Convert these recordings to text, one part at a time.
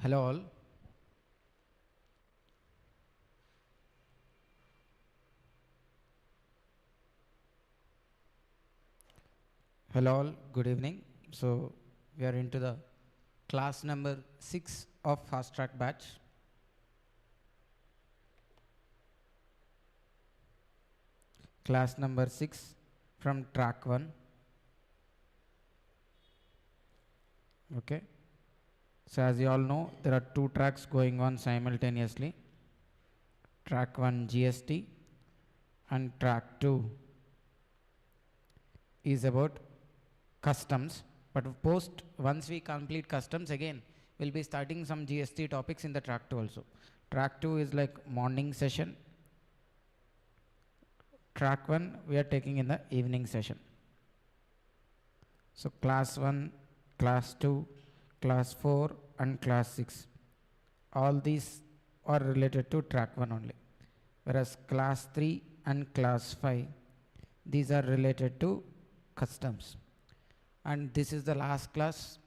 Hello all. Hello all, good evening. So we are into the class number 6 of fast track batch. Class number 6 from track 1. Okay. So as you all know, there are two tracks going on simultaneously. Track 1 GST and track 2 is about customs. But once we complete customs, again we'll be starting some GST topics in the track 2 also. Track 2 is like morning session. Track 1 we are taking in the evening session. So class 1, class 2, class 4 and class 6, all these are related to track 1 only, whereas class 3 and class 5, these are related to customs. And this is the last class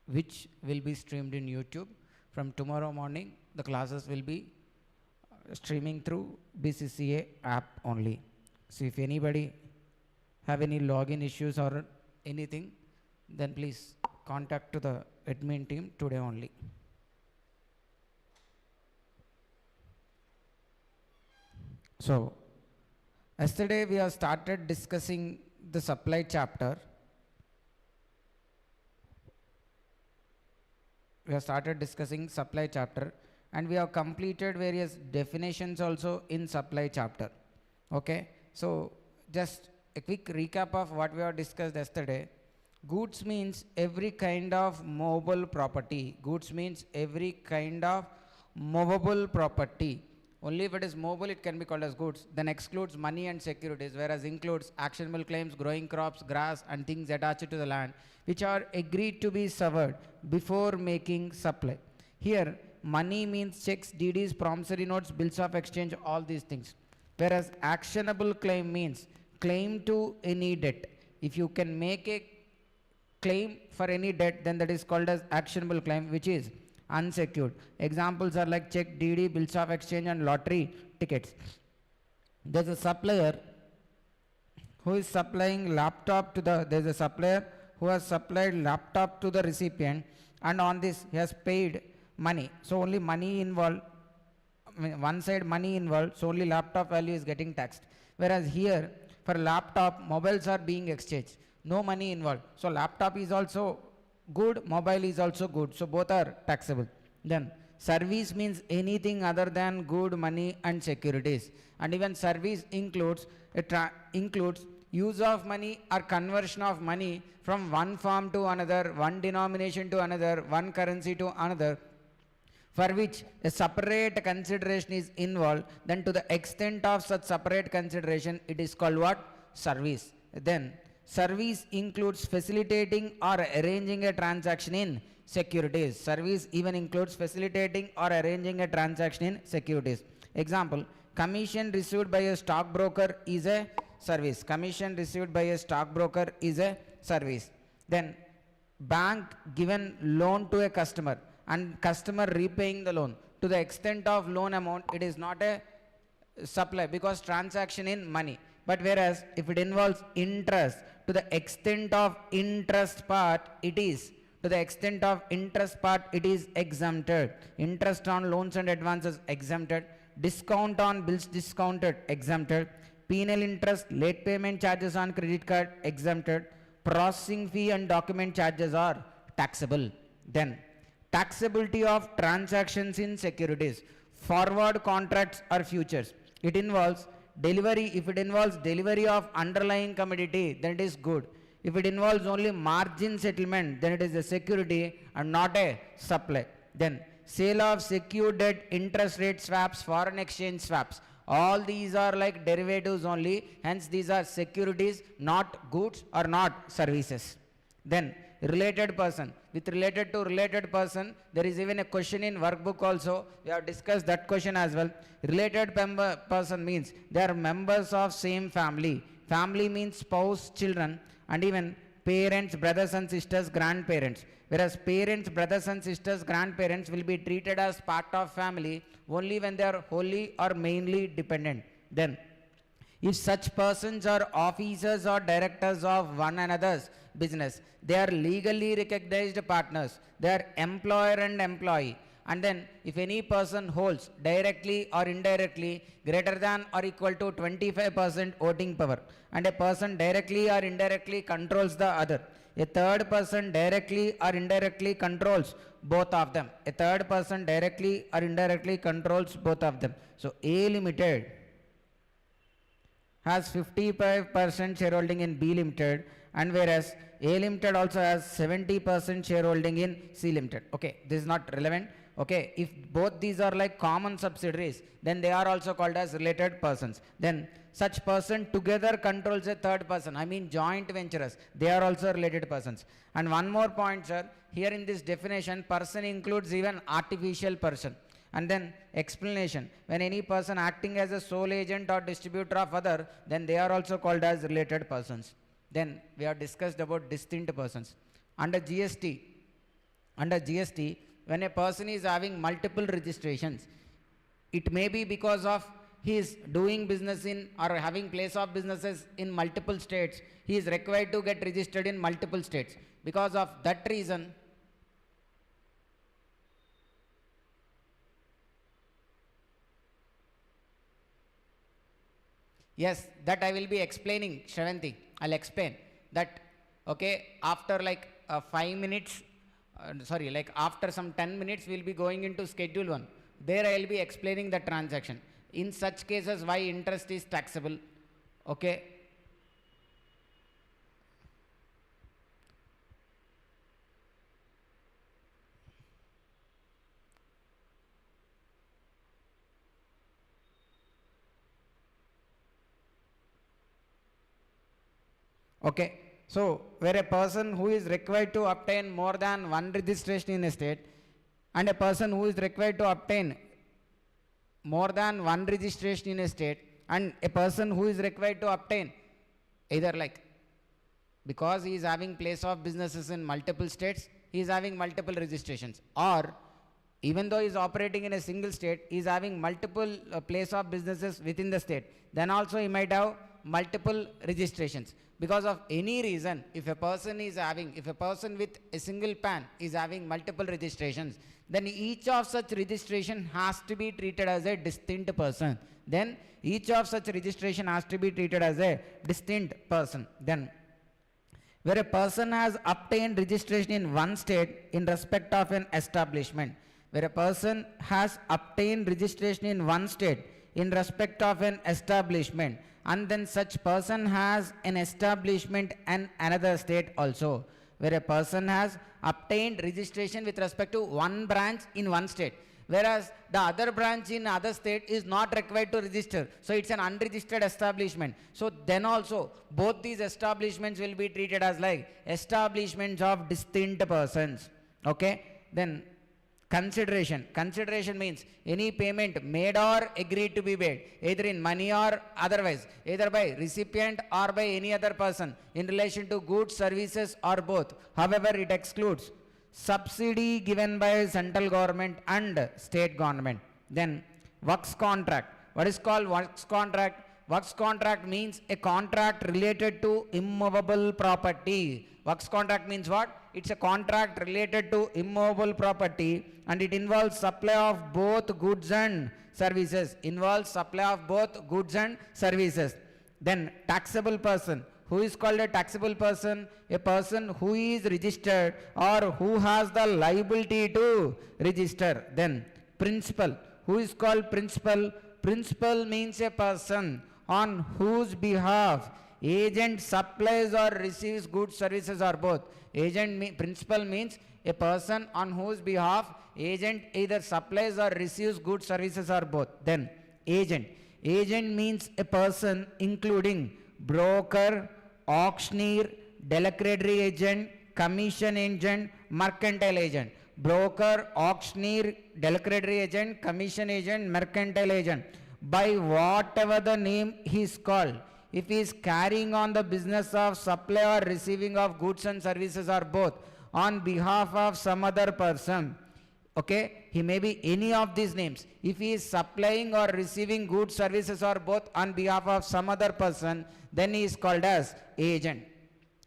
which will be streamed in YouTube. From tomorrow morning the classes will be streaming through BCCA app only. So if anybody have any login issues or anything, then please contact to the admin team today only. So yesterday we have started discussing the supply chapter. We have started discussing supply chapter and we have completed various definitions also in supply chapter. Okay, so just a quick recap of what we have discussed yesterday. Goods means every kind of movable property. Goods means every kind of movable property. Only if it is movable it can be called as goods. Then excludes money and securities, whereas includes actionable claims, growing crops, grass and things attached to the land which are agreed to be severed before making supply. Here money means checks, DDs, promissory notes, bills of exchange, all these things. Whereas actionable claim means claim to any debt. If you can make a claim for any debt, then that is called as actionable claim, which is unsecured. Examples are like check, DD, bills of exchange and lottery tickets. There's a supplier who is supplying laptop to there's a supplier who has supplied laptop to the recipient, and on this he has paid money. So only money involved, one side money involved, so only laptop value is getting taxed. Whereas here for laptop, mobiles are being exchanged, no money involved. So laptop is also good, mobile is also good, so both are taxable. Then service means anything other than good, money and securities. And even service includes use of money or conversion of money from one form to another, one denomination to another, one currency to another, for which a separate consideration is involved. Then to the extent of such separate consideration, it is called what? Service. Then service includes facilitating or arranging a transaction in securities. Service even includes facilitating or arranging a transaction in securities. Example, commission received by a stockbroker is a service. Commission received by a stockbroker is a service. Then bank given loan to a customer and customer repaying the loan. To the extent of loan amount, it is not a supply because transaction in money. But whereas if it involves interest, to the extent of interest part, it is. To the extent of interest part, it is exempted. Interest on loans and advances exempted. Discount on bills discounted exempted. Penal interest, late payment charges on credit card exempted. Processing fee and document charges are taxable. Then taxability of transactions in securities. Forward contracts or futures. It involves delivery. If it involves delivery of underlying commodity, then it is good. If it involves only margin settlement, then it is a security and not a supply. Then sale of secured debt, interest rate swaps, foreign exchange swaps, all these are like derivatives only, hence these are securities, not goods or not services. Then related person. With related to related person, there is even a question in workbook also. We have discussed that question as well. Related person means they are members of same family. Family means spouse, children, and even parents, brothers and sisters, grandparents. Whereas parents, brothers and sisters, grandparents will be treated as part of family only when they are wholly or mainly dependent. Then, if such persons are officers or directors of one another's business, they are legally recognized partners. They are employer and employee. And then if any person holds directly or indirectly greater than or equal to 25% voting power, and a person directly or indirectly controls the other, a third person directly or indirectly controls both of them. A third person directly or indirectly controls both of them. So A Limited has 55% shareholding in B Limited, and whereas A Limited also has 70% shareholding in C Limited. Okay, this is not relevant. Okay, if both these are like common subsidiaries, then they are also called as related persons. Then such person together controls a third person. I mean joint ventures. They are also related persons. And one more point, sir. Here in this definition, person includes even artificial person. And then explanation. When any person acting as a sole agent or distributor of other, then they are also called as related persons. Then we have discussed about distinct persons. Under GST, when a person is having multiple registrations, it may be because of he is doing business in or having place of businesses in multiple states. He is required to get registered in multiple states. Because of that reason, yes, that I will be explaining, Shravanti. I'll explain that, okay, after like 5 minutes, like after some 10 minutes, we'll be going into schedule 1. There I will be explaining the transaction. In such cases, why interest is taxable, okay. Okay, so where a person who is required to obtain more than one registration in a state, and a person who is required to obtain more than one registration in a state, and a person who is required to obtain either like, because he is having place of businesses in multiple states, he is having multiple registrations, or even though he is operating in a single state, he is having multiple place of businesses within the state, then also he might have multiple registrations. Because of any reason, if a person with a single PAN is having multiple registrations, then each of such registration has to be treated as a distinct person. Then each of such registration has to be treated as a distinct person. Then where a person has obtained registration in one state in respect of an establishment, where a person has obtained registration in one state in respect of an establishment, and then such person has an establishment in another state also, where a person has obtained registration with respect to one branch in one state, whereas the other branch in other state is not required to register, so it's an unregistered establishment. So then also both these establishments will be treated as like establishments of distinct persons. Okay, then consideration means any payment made or agreed to be made, either in money or otherwise, either by recipient or by any other person, in relation to goods, services, or both. However, it excludes subsidy given by central government and state government. Then works contract. What is called works contract? Works contract means a contract related to immovable property. Works contract means what? It's a contract related to immovable property, and it involves supply of both goods and services. Then taxable person. Who is called a taxable person? A person who is registered or who has the liability to register. Then principal. Who is called principal? Principal means a person on whose behalf agent supplies or receives goods, services, or both. Principal means a person on whose behalf agent either supplies or receives goods, services, or both. Then agent. Agent means a person including broker, auctioneer, Del-credere agent, commission agent, mercantile agent. Broker, auctioneer, Del-credere agent, commission agent, mercantile agent. By whatever the name he is called, if he is carrying on the business of supply or receiving of goods and services or both on behalf of some other person, okay, he may be any of these names. If he is supplying or receiving goods, services or both on behalf of some other person, then he is called as agent.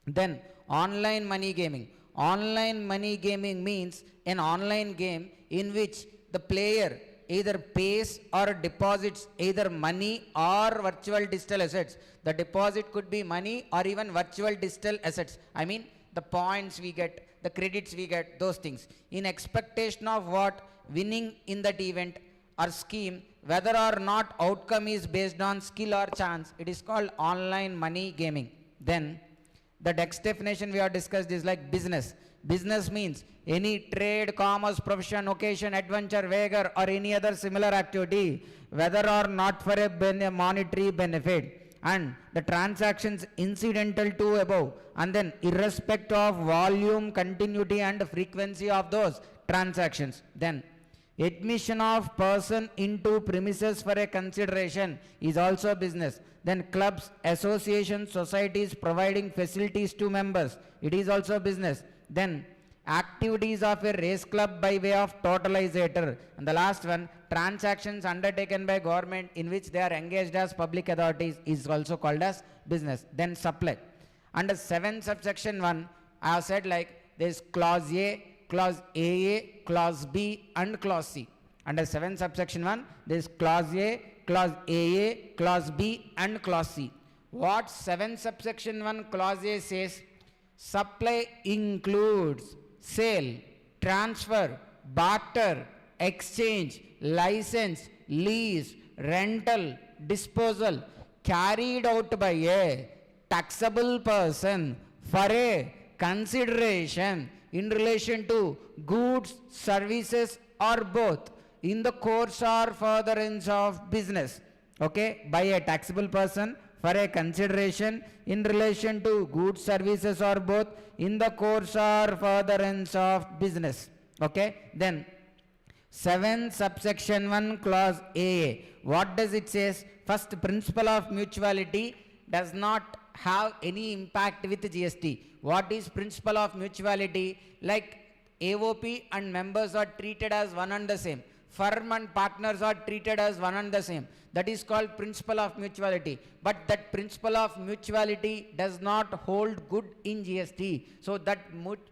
Then online money gaming. Online money gaming means an online game in which the player either pays or deposits either money or virtual digital assets. The deposit could be money or even virtual digital assets. I mean the points we get, the credits we get, those things. In expectation of what? Winning in that event or scheme, whether or not outcome is based on skill or chance, it is called online money gaming. Then the next definition we have discussed is like business. Business means any trade, commerce, profession, occasion, adventure, wager or any other similar activity, whether or not for a monetary benefit, and the transactions incidental to above, and then irrespective of volume, continuity and frequency of those transactions. Then admission of person into premises for a consideration is also business. Then clubs, associations, societies providing facilities to members, it is also business. Then activities of a race club by way of totalizator. And the last one, transactions undertaken by government in which they are engaged as public authorities is also called as business. Then supply. Under 7 subsection 1, I have said like there is clause A, clause AA, clause B and clause C. Under 7 subsection 1, there is clause A, clause AA, clause B and clause C. What 7 subsection 1 clause A says? Supply includes sale, transfer, barter, exchange, license, lease, rental, disposal carried out by a taxable person for a consideration in relation to goods, services or both in the course or furtherance of business. Okay, by a taxable person for a consideration in relation to goods, services or both in the course or furtherance of business. Okay, then 7 subsection 1 clause AA. What does it say? First, principle of mutuality does not have any impact with GST. What is principle of mutuality? Like AOP and members are treated as one and the same. Firm and partners are treated as one and the same. That is called principle of mutuality. But that principle of mutuality does not hold good in GST. So that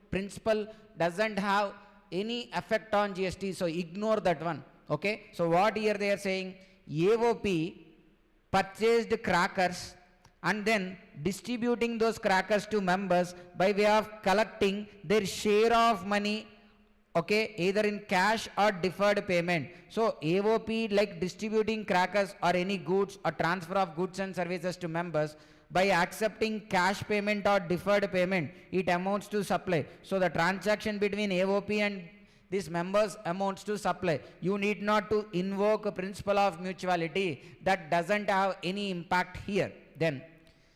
principle doesn't have any effect on GST. So ignore that one. Okay. So what here they are saying? AOP purchased crackers and then distributing those crackers to members by way of collecting their share of money, okay, either in cash or deferred payment. So AOP, like distributing crackers or any goods or transfer of goods and services to members by accepting cash payment or deferred payment, it amounts to supply. So the transaction between AOP and these members amounts to supply. You need not to invoke a principle of mutuality. That doesn't have any impact here. Then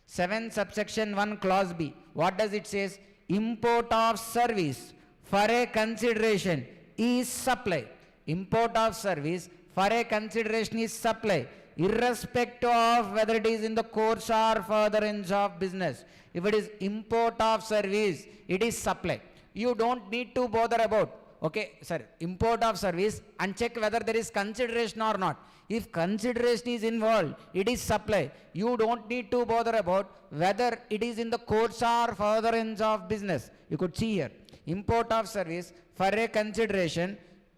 7 subsection 1 clause B. What does it say? Import of service for a consideration is supply. Import of service for a consideration is supply, irrespective of whether it is in the course or furtherance of business. If it is import of service, it is supply. You don't need to bother about, okay, sir, import of service and check whether there is consideration or not. If consideration is involved, it is supply. You don't need to bother about whether it is in the course or furtherance of business. You could see here, import of service for a consideration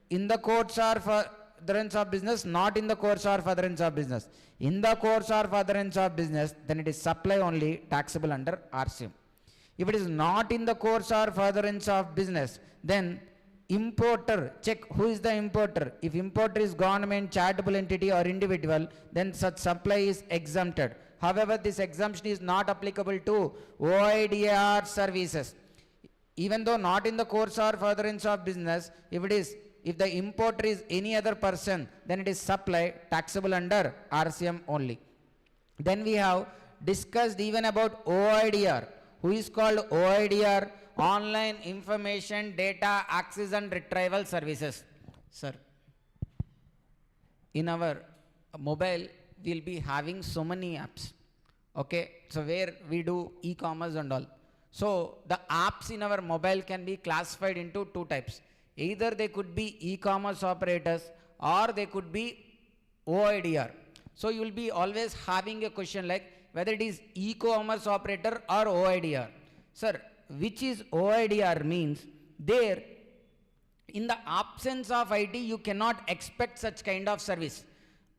in the course or furtherance of business, not in the course or furtherance of business. In the course or furtherance of business, then it is supply only, taxable under RCM. If it is not in the course or furtherance of business, then importer, check who is the importer. If importer is government, charitable entity or individual, then such supply is exempted. However, this exemption is not applicable to OIDR services. Even though not in the course or furtherance of business, if the importer is any other person, then it is supply, taxable under RCM only. Then we have discussed even about OIDR. Who is called OIDR? Online Information Data Access and Retrieval Services. Sir, in our mobile, we'll be having so many apps. Okay, so where we do e-commerce and all. So the apps in our mobile can be classified into two types. Either they could be e-commerce operators or they could be OIDR. So you will be always having a question like whether it is e-commerce operator or OIDR. Sir, which is OIDR means there in the absence of IT you cannot expect such kind of service,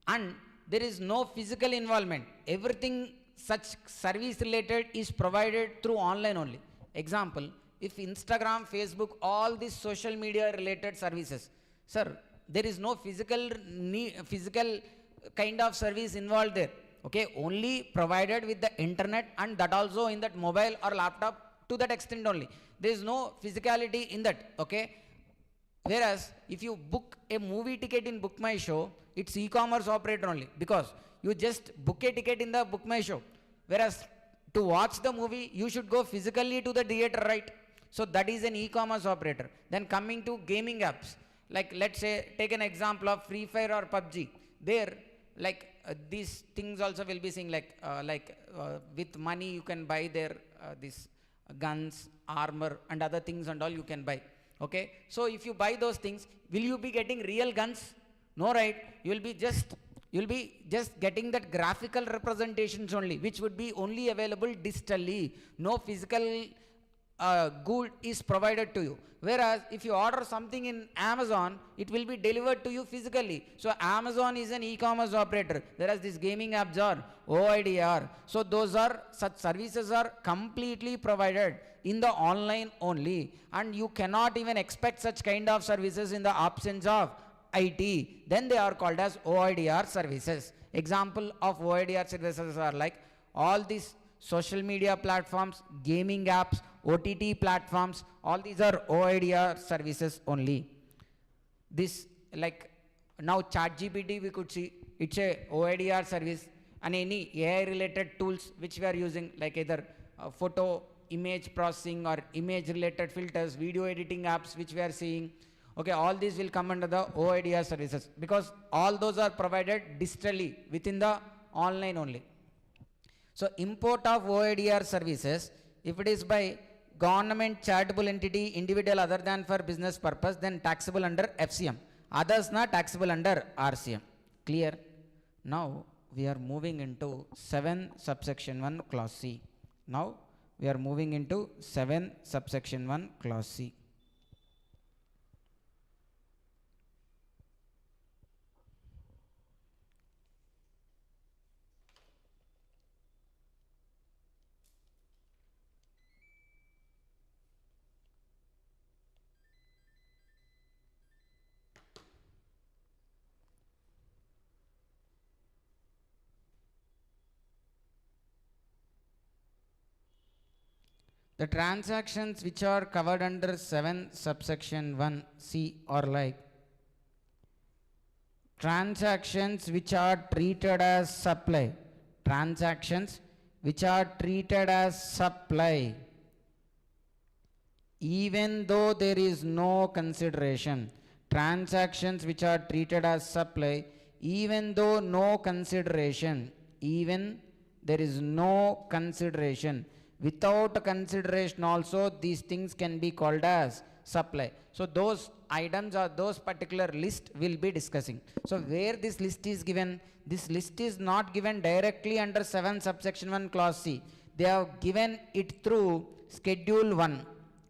and there is no physical involvement. Everything such service related is provided through online only. Example, if Instagram, Facebook, all these social media related services, sir, there is no physical kind of service involved there. Okay, only provided with the internet, and that also in that mobile or laptop to that extent only. There is no physicality in that. Okay, whereas if you book a movie ticket in Book My Show, it's e-commerce operator only, because you just book a ticket in the Book My Show. Whereas to watch the movie, you should go physically to the theater, right? So that is an e-commerce operator. Then coming to gaming apps, like let's say take an example of Free Fire or PUBG. There, like these things also will be seeing like with money you can buy their these guns, armor, and other things and all you can buy. Okay, so if you buy those things, will you be getting real guns? No, right? You will be just getting that graphical representations only, which would be only available digitally. No physical good is provided to you. Whereas if you order something in Amazon, it will be delivered to you physically. So Amazon is an e-commerce operator, whereas these gaming apps are OIDR. So those are such services are completely provided in the online only, and you cannot even expect such kind of services in the absence of IT. Then they are called as OIDR services. Example of OIDR services are like all these social media platforms, gaming apps, OTT platforms, all these are OIDR services only. This, like now ChatGPT we could see, it's a OIDR service, and any AI related tools which we are using, like either photo, image processing, or image related filters, video editing apps which we are seeing. Okay, all these will come under the OIDR services, because all those are provided digitally within the online only. So import of OIDR services, if it is by government charitable entity, individual other than for business purpose, then taxable under FCM. Others not taxable under RCM. Clear? Now we are moving into 7 subsection 1 clause C. Now we are moving into 7 subsection 1 clause C. The transactions which are covered under 7 subsection 1 C are like transactions which are treated as supply. Transactions which are treated as supply, even though there is no consideration. Transactions which are treated as supply, even though no consideration. Even there is no consideration. Without consideration also these things can be called as supply. So those items or those particular list will be discussing. So where this list is given, this list is not given directly under 7 subsection 1 clause C. They have given it through schedule 1.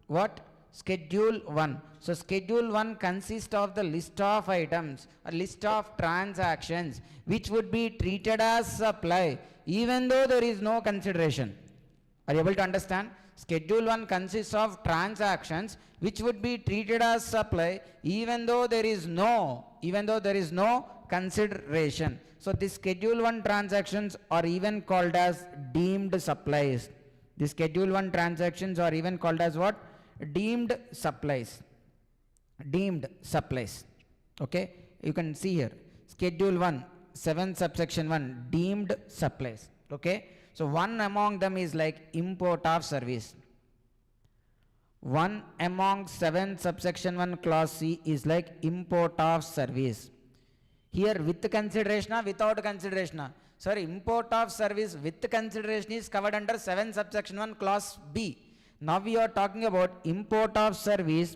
What? Schedule 1. So schedule 1 consists of the list of items, a list of transactions which would be treated as supply even though there is no consideration. Are you able to understand? Schedule 1 consists of transactions which would be treated as supply even though there is no consideration. So the schedule 1 transactions are even called as deemed supplies. The schedule 1 transactions are even called as what? Deemed supplies. Deemed supplies. Okay, you can see here schedule 1 7 subsection 1 deemed supplies. Okay, so one among them is like import of service. One among 7 subsection 1 clause C is like import of service. Here with consideration or without consideration? Sir, import of service with consideration is covered under 7 subsection 1 clause B. Now we are talking about import of service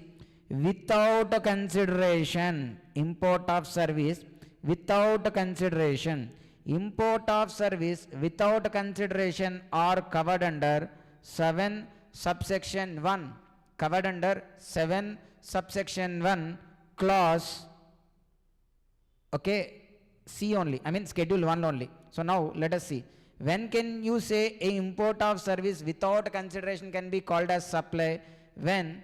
without consideration. Import of service without consideration. Import of service without consideration are covered under 7 subsection 1. Covered under 7 subsection 1 clause, okay, C only, I mean schedule 1 only. So now let us see. When can you say a import of service without consideration can be called as supply? When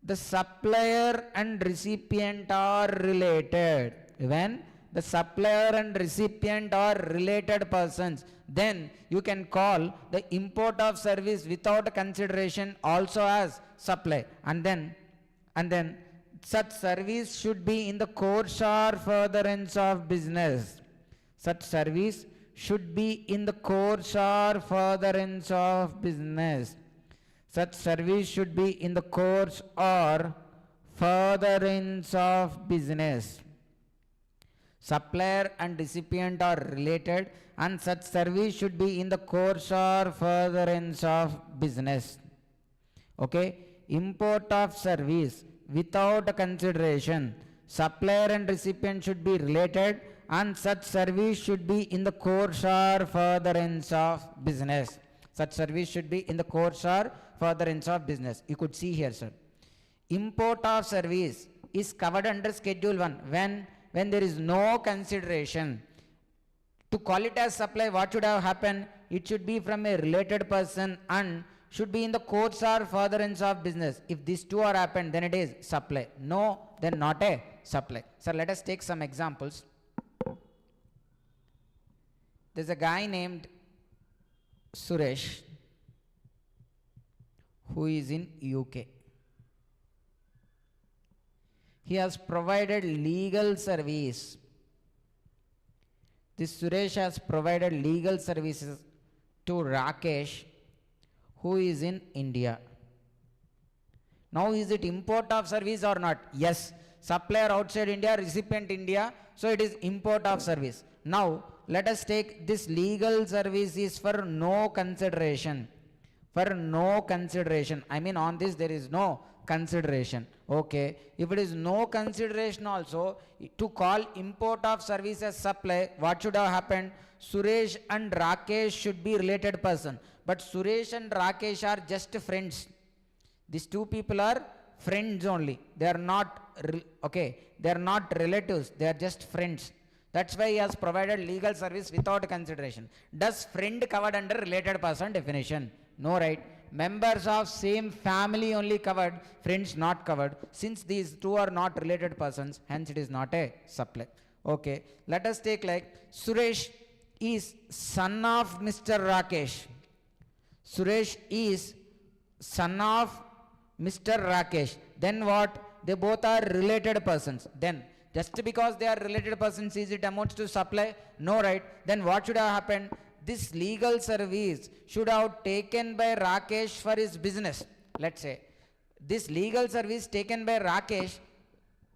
the supplier and recipient are related. When the supplier and recipient are related persons, then you can call the import of service without consideration also as supply. And then such service should be in the course or furtherance of business. Such service should be in the course or furtherance of business. Such service should be in the course or furtherance of business. Supplier and recipient are related, and such service should be in the course or furtherance of business. Okay, import of service without consideration. Supplier and recipient should be related, and such service should be in the course or furtherance of business. Such service should be in the course or furtherance of business. You could see here, sir. Import of service is covered under schedule 1 when there is no consideration. To call it as supply, what should have happened? It should be from a related person and should be in the course or furtherance of business. If these two are happened, then it is supply. No, then not a supply. So let us take some examples. There's a guy named Suresh who is in UK. He has provided legal service. This Suresh has provided legal services to Rakesh, who is in India. Now is it import of service or not? Yes. Supplier outside India, recipient India, so it is import of service. Now let us take this legal service is for no consideration. For no consideration. I mean on this there is no consideration. Okay. If it is no consideration also, to call import of service as supply, what should have happened? Suresh and Rakesh should be related person. But Suresh and Rakesh are just friends. These two people are friends only. They are not, okay, they are not relatives. They are just friends. That's why he has provided legal service without consideration. Does friend covered under related person definition? No, right? Members of same family only covered, friends not covered. Since these two are not related persons, hence it is not a supply. Okay, let us take like Suresh is son of Mr. Rakesh. Suresh is son of Mr. Rakesh. Then what? They both are related persons. Then just because they are related persons, is it amounts to supply? No, right? Then what should have happened? This legal service should have taken by Rakesh for his business. Let's say this legal service taken by Rakesh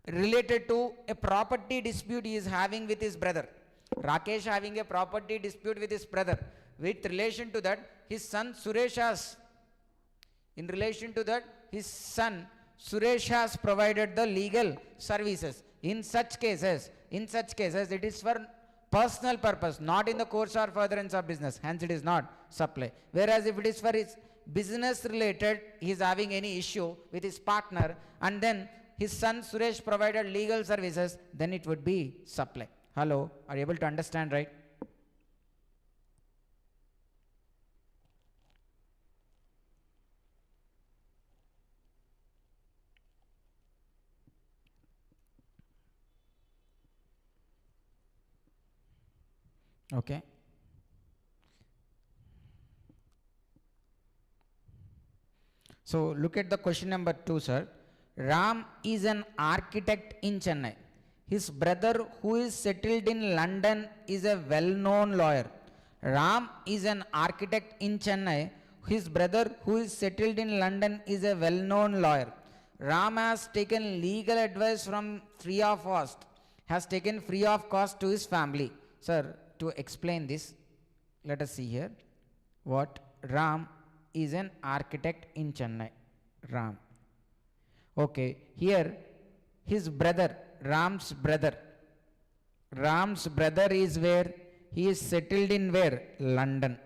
related to a property dispute he is having with his brother. Rakesh having a property dispute with his brother. With relation to that, his son Suresh has, in relation to that, his son Suresh has provided the legal services. In such cases, it is for personal purpose, not in the course or furtherance of business. Hence, it is not supply. Whereas if it is for his business related, he is having any issue with his partner, and then his son Suresh provided legal services, then it would be supply. Hello, are you able to understand, right? Okay. So look at the question number 2, sir. Ram is an architect in Chennai. His brother, who is settled in London, is a well-known lawyer. Ram is an architect in Chennai. His brother, who is settled in London, is a well-known lawyer. Ram has taken legal advice from free of cost, has taken free of cost to his family. Sir, to explain this, let us see here. What? Ram is an architect in Chennai. Ram. Okay, here his brother, Ram's brother is where? He is settled in where? London.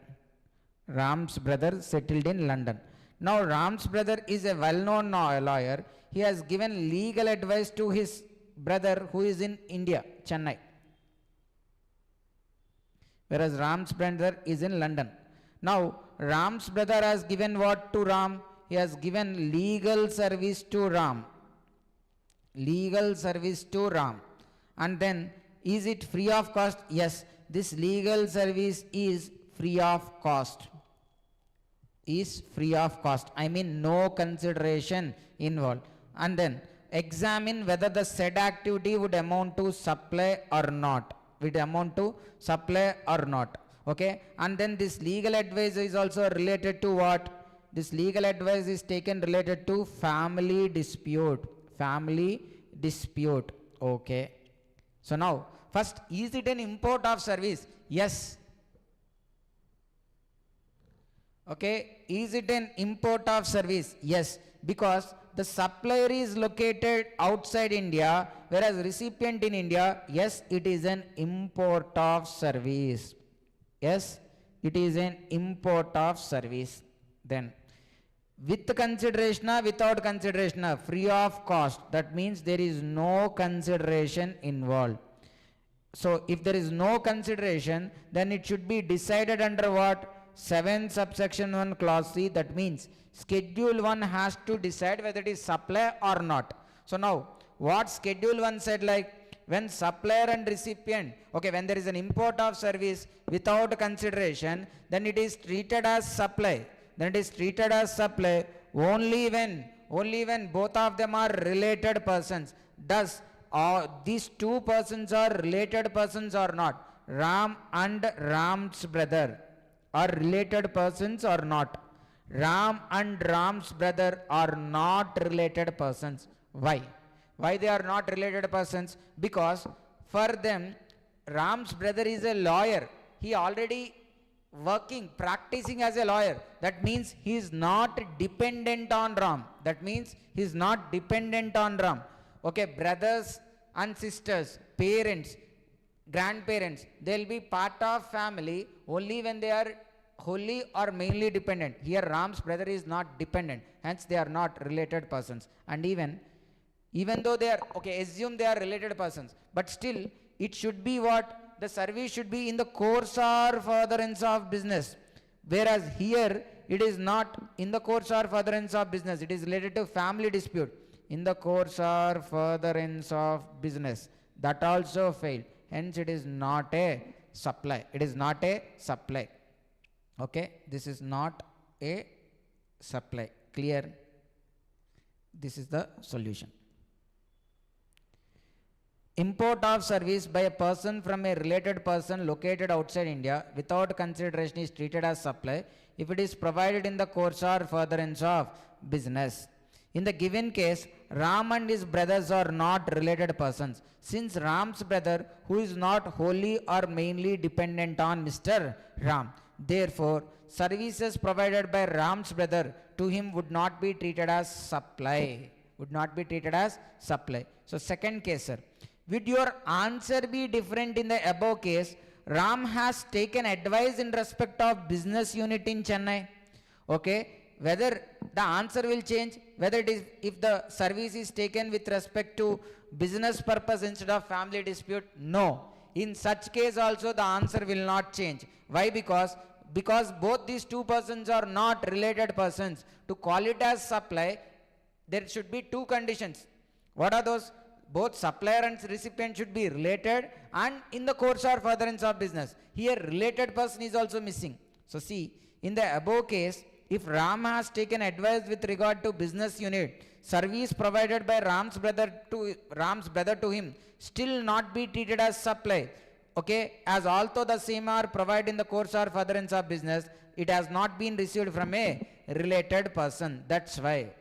Ram's brother settled in London. Now Ram's brother is a well-known lawyer. He has given legal advice to his brother who is in India, Chennai. Whereas Ram's brother is in London. Now Ram's brother has given what to Ram? He has given legal service to Ram. Legal service to Ram. And then, is it free of cost? Yes, this legal service is free of cost. Is free of cost. I mean no consideration involved. And then examine whether the said activity would amount to supply or not. Would amount to supply or not. Okay. And then this legal advice is also related to what? This legal advice is taken related to family dispute. Family dispute. Okay. So now, first, is it an import of service? Yes. Okay. Is it an import of service? Yes. Because the supplier is located outside India, whereas recipient in India. Yes, it is an import of service. Yes, it is an import of service. Then, with consideration or without consideration, free of cost. That means there is no consideration involved. So if there is no consideration, then it should be decided under what? 7 subsection 1 clause C. That means schedule 1 has to decide whether it is supply or not. So now what schedule 1 said, like when supplier and recipient, okay, when there is an import of service without consideration, then it is treated as supply. Then it is treated as supply only when both of them are related persons. Thus, these two persons are related persons or not? Ram and Ram's brother are related persons or not? Ram and Ram's brother are not related persons. Why? Why they are not related persons? Because for them, Ram's brother is a lawyer. He already practicing as a lawyer. That means he is not dependent on Ram. That means he is not dependent on Ram. Okay, brothers and sisters, parents, grandparents, they will be part of family only when they are wholly or mainly dependent. Here Ram's brother is not dependent, hence they are not related persons. And even though they are, okay, assume they are related persons, but still it should be what? The service should be in the course or furtherance of business. Whereas here it is not in the course or furtherance of business. It is related to family dispute. In the course or furtherance of business. That also failed. Hence it is not a supply. It is not a supply. Okay. This is not a supply. Clear? This is the solution. Import of service by a person from a related person located outside India without consideration is treated as supply if it is provided in the course or furtherance of business. In the given case, Ram and his brothers are not related persons. Since Ram's brother, who is not wholly or mainly dependent on Mr. Ram, therefore, services provided by Ram's brother to him would not be treated as supply. Would not be treated as supply. So, second case, sir. Would your answer be different in the above case? Ram has taken advice in respect of business unit in Chennai. Okay. Whether the answer will change, whether it is if the service is taken with respect to business purpose instead of family dispute. No. In such case also the answer will not change. Why? Because both these two persons are not related persons. To call it as supply, there should be two conditions. What are those? Both supplier and recipient should be related and in the course or furtherance of business. Here related person is also missing. So see, in the above case, if Ram has taken advice with regard to business unit, service provided by Ram's brother to him still not be treated as supply. Okay, as although the same are provided in the course or furtherance of business, it has not been received from a related person. That's why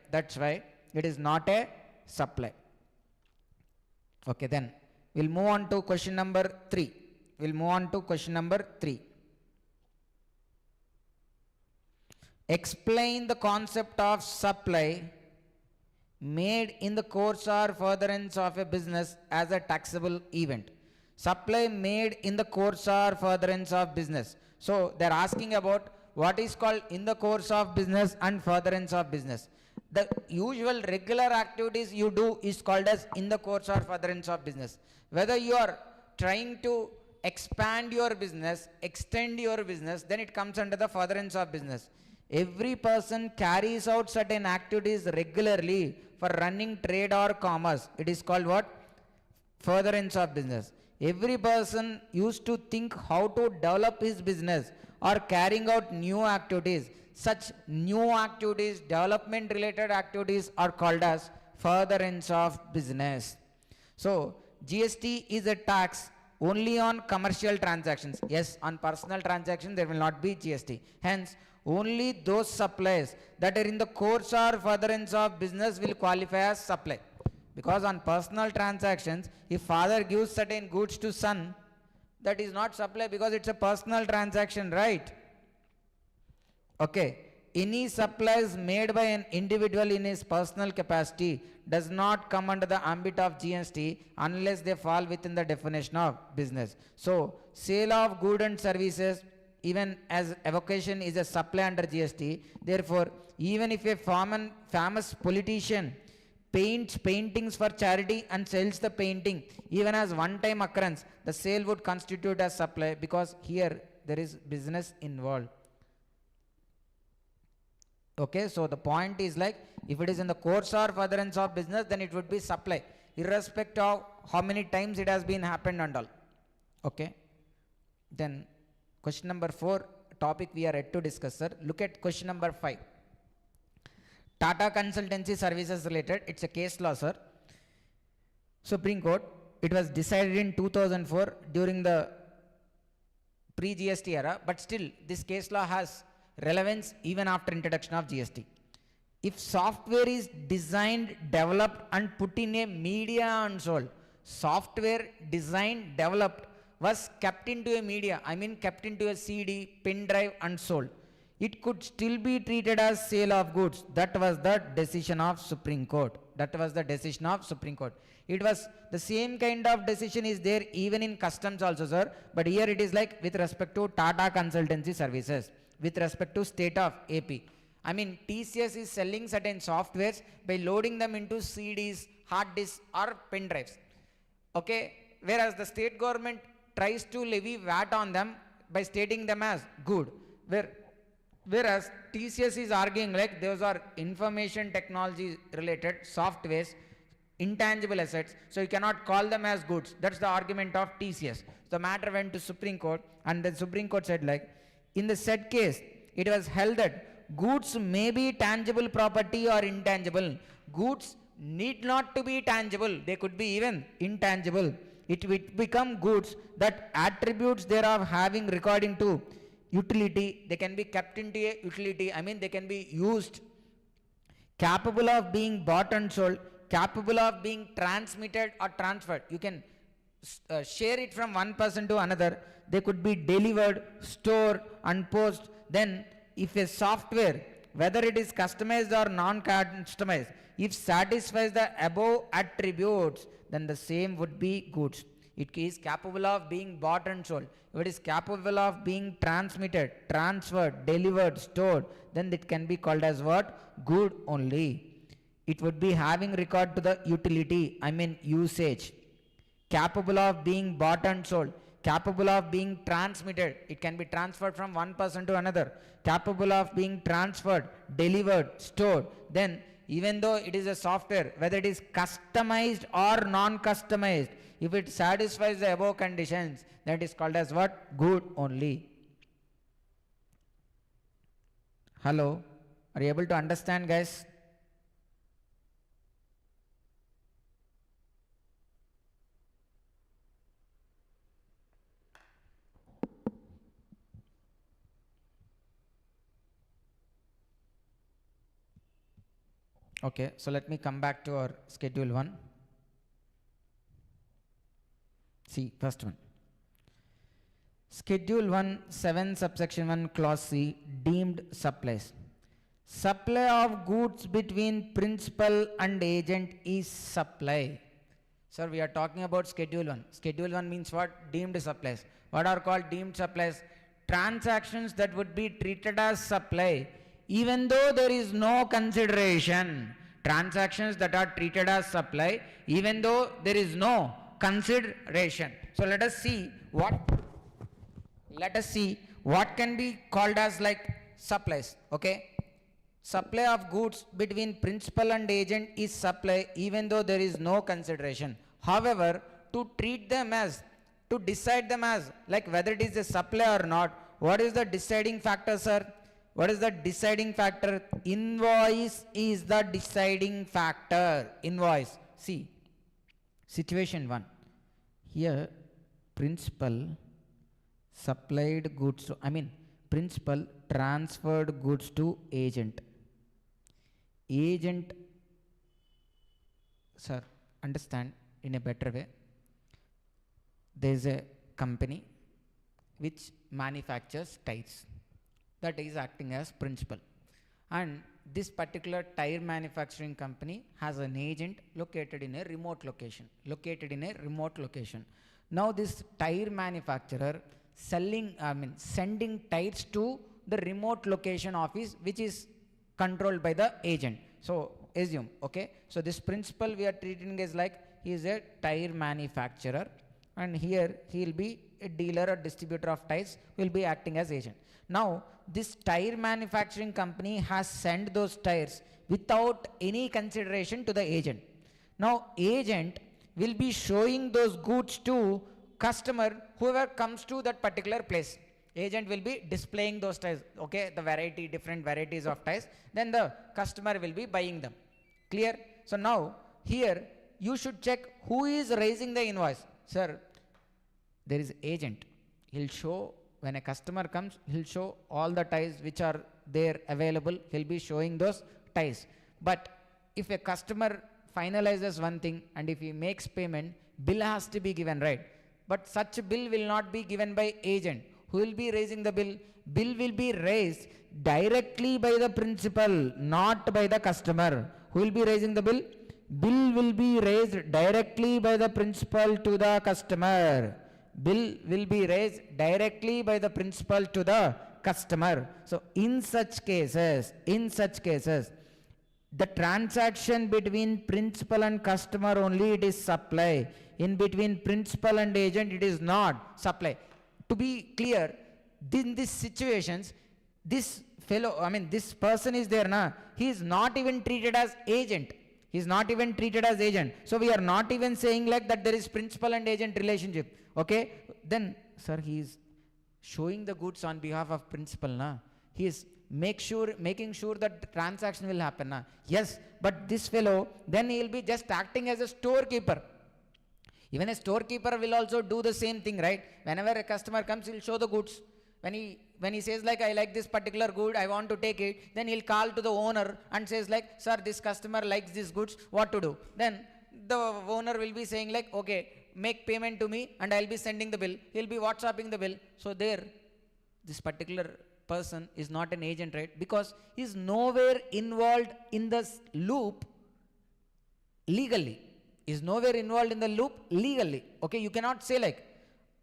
it is not a supply. Okay, then we'll move on to question number 3. We'll move on to question number 3. Explain the concept of supply made in the course or furtherance of a business as a taxable event. Supply made in the course or furtherance of business. So they're asking about what is called in the course of business and furtherance of business. The usual regular activities you do is called as in the course or furtherance of business. Whether you are trying to expand your business, extend your business, then it comes under the furtherance of business. Every person carries out certain activities regularly for running trade or commerce. It is called what? Furtherance of business. Every person used to think how to develop his business or carrying out new activities. Such new activities, development related activities are called as furtherance of business. So GST is a tax only on commercial transactions. Yes, on personal transactions there will not be GST. Hence, only those supplies that are in the course or furtherance of business will qualify as supply. Because on personal transactions, if father gives certain goods to son, that is not supply because it's a personal transaction, right? Okay. Any supplies made by an individual in his personal capacity does not come under the ambit of GST unless they fall within the definition of business. So, sale of goods and services, even as evocation, is a supply under GST. Therefore, even if a famous politician paints paintings for charity and sells the painting, even as one-time occurrence, the sale would constitute as supply because here there is business involved. Okay, so the point is like, if it is in the course or furtherance of business, then it would be supply, irrespective of how many times it has been happened and all. Okay, then question number 4, topic we are yet to discuss, sir. Look at question number 5. Tata Consultancy Services related. It's a case law, sir. Supreme Court. It was decided in 2004 during the pre-GST era, but still this case law has relevance even after introduction of GST. If software is designed, developed and put in a media and sold, software designed, developed was kept into a media, I mean kept into a CD, pen drive and sold, it could still be treated as sale of goods. That was the decision of Supreme Court. That was the decision of Supreme Court. It was the same kind of decision is there even in customs also, sir, but here it is like with respect to Tata Consultancy Services, with respect to state of AP. I mean TCS is selling certain softwares by loading them into CDs, hard disks or pen drives. Okay, whereas the state government tries to levy VAT on them by stating them as good. Whereas TCS is arguing like those are information technology related softwares, intangible assets, so you cannot call them as goods. That's the argument of TCS. The matter went to Supreme Court and the Supreme Court said like, in the said case, it was held that goods may be tangible property or intangible. Goods need not to be tangible. They could be even intangible. It will become goods that attributes thereof having regarding to utility. They can be kept into a utility. I mean they can be used. Capable of being bought and sold. Capable of being transmitted or transferred. You can share it from one person to another. They could be delivered, stored, and posted. Then if a software, whether it is customized or non-customized, if satisfies the above attributes, then the same would be goods. It is capable of being bought and sold. If it is capable of being transmitted, transferred, delivered, stored, then it can be called as what? Good only. It would be having regard to the utility, I mean usage. Capable of being bought and sold. Capable of being transmitted. It can be transferred from one person to another. Capable of being transferred, delivered, stored. Then even though it is a software, whether it is customized or non-customized, if it satisfies the above conditions, then it is called as what? Good only. Hello? Are you able to understand, guys? Okay, so let me come back to our schedule 1. See, first one. Schedule 1, 7 subsection 1 clause C, deemed supplies. Supply of goods between principal and agent is supply. Sir, we are talking about Schedule 1. Schedule 1 means what? Deemed supplies. What are called deemed supplies? Transactions that would be treated as supply even though there is no consideration. Transactions that are treated as supply even though there is no consideration. So let us see what can be called as like supplies. Okay. Supply of goods between principal and agent is supply even though there is no consideration. However, to decide them as like whether it is a supply or not, what is the deciding factor, sir? What is the deciding factor? Invoice is the deciding factor. Invoice. See, situation 1. Here, principal supplied goods to, principal transferred goods to agent. Agent, sir, understand in a better way. There is a company which manufactures tires, that is acting as principal, and this particular tire manufacturing company has an agent located in a remote location. Now this tire manufacturer sending tires to the remote location office which is controlled by the agent. So assume, okay, so this principal we are treating as like he is a tire manufacturer, and here he will be a dealer or distributor of tires, will be acting as agent. Now this tire manufacturing company has sent those tires without any consideration to the agent. Now agent will be showing those goods to customer whoever comes to that particular place. Agent will be displaying those tires, okay, the different varieties of tires, then the customer will be buying them. Clear? So now here you should check who is raising the invoice. Sir, there is agent. He'll show, when a customer comes, he'll show all the tires which are there available. He'll be showing those tires. But if a customer finalizes one thing and if he makes payment, bill has to be given, right? But such bill will not be given by agent. Who will be raising the bill? Bill will be raised directly by the principal, not by the customer. Who will be raising the bill? Bill will be raised directly by the principal to the customer. Bill will be raised directly by the principal to the customer. So in such cases, the transaction between principal and customer only it is supply. In between principal and agent it is not supply. To be clear, in these situations, this person is there, he is not even treated as agent. So we are not even saying like that there is principal and agent relationship. Okay, then sir, he is showing the goods on behalf of principal, he is making sure that the transaction will happen, yes, but this fellow, then he will be just acting as a storekeeper. Even a storekeeper will also do the same thing, right? Whenever a customer comes, he'll show the goods. When he says like, I like this particular good, I want to take it, then he'll call to the owner and says like, sir, this customer likes these goods, what to do? Then the owner will be saying like, okay, make payment to me and I'll be sending the bill. He'll be WhatsApping the bill. So there, this particular person is not an agent, right? Because he's nowhere involved in the loop legally. Is nowhere involved in the loop legally. Okay, you cannot say like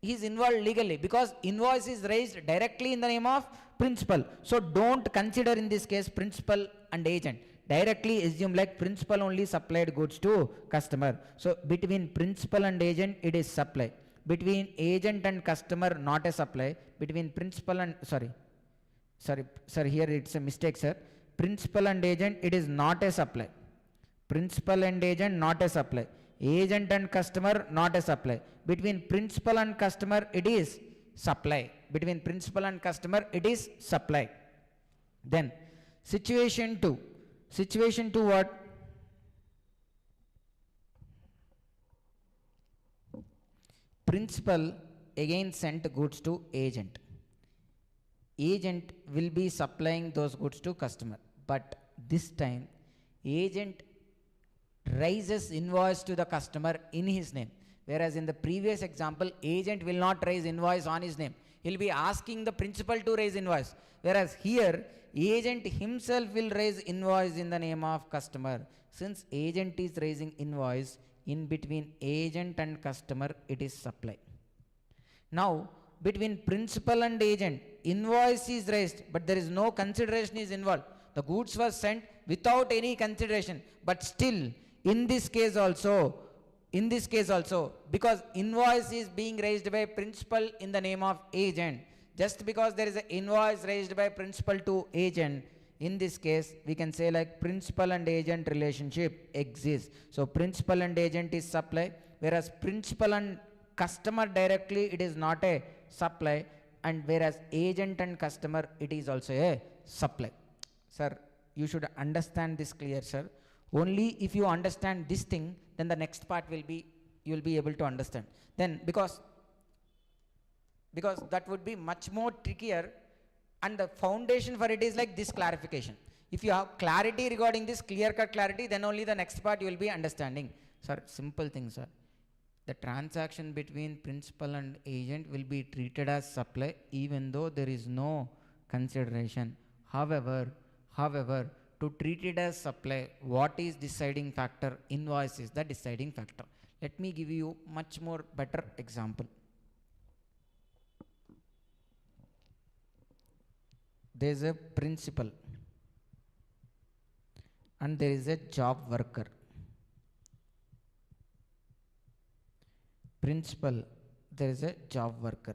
he is involved legally because invoice is raised directly in the name of principal. So don't consider in this case principal and agent. Directly assume like principal only supplied goods to customer. So between principal and agent it is supply. Between agent and customer not a supply. Between principal and sorry sir, here it's a mistake, sir. Principal and agent it is not a supply. Principal and agent not a supply. Agent and customer not a supply. Between principal and customer it is supply. Between principal and customer it is supply. Then situation 2. Situation 2 what? Principal again sent goods to agent. Agent will be supplying those goods to customer. But this time agent raises invoice to the customer in his name. Whereas in the previous example, agent will not raise invoice on his name. He'll be asking the principal to raise invoice. Whereas here, agent himself will raise invoice in the name of customer. Since agent is raising invoice, in between agent and customer, it is supply. Now, between principal and agent, invoice is raised, but there is no consideration is involved. The goods were sent without any consideration, but still, in this case also, because invoice is being raised by principal in the name of agent, just because there is an invoice raised by principal to agent, in this case, we can say like principal and agent relationship exists. So principal and agent is supply, whereas principal and customer directly, it is not a supply, and whereas agent and customer, it is also a supply. Sir, you should understand this clear, sir. Only if you understand this thing, then the next part will be, you will be able to understand. Then because that would be much more trickier, and the foundation for it is like this clarification. If you have clarity regarding this, clear-cut clarity, then only the next part you will be understanding. Sir, simple thing, sir. The transaction between principal and agent will be treated as supply even though there is no consideration. However, to treat it as supply, what is deciding factor? Invoice is the deciding factor. Let me give you much more better example. There is a principal and there is a job worker. Principal, there is a job worker.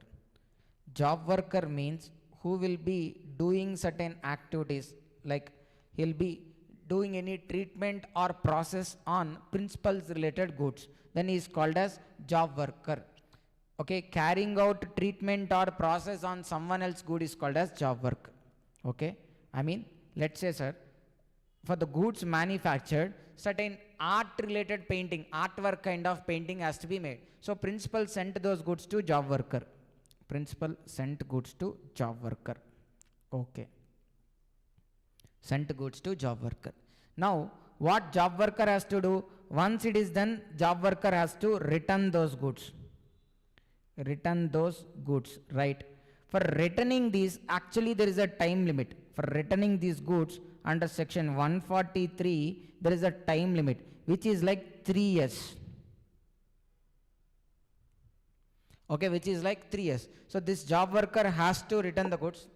Job worker means who will be doing certain activities, like he'll be doing any treatment or process on principal's related goods. Then he is called as job worker. Okay, carrying out treatment or process on someone else's good is called as job work. Okay, I mean, let's say, sir, for the goods manufactured, certain art related painting, artwork kind of painting has to be made. So principal sent those goods to job worker. Principal sent goods to job worker. Okay. Sent goods to job worker. Now, what job worker has to do? Once it is done, job worker has to return those goods. Return those goods, right? For returning these, actually there is a time limit. For returning these goods under section 143, there is a time limit, which is like 3 years. Okay, which is like 3 years. So this job worker has to return the goods.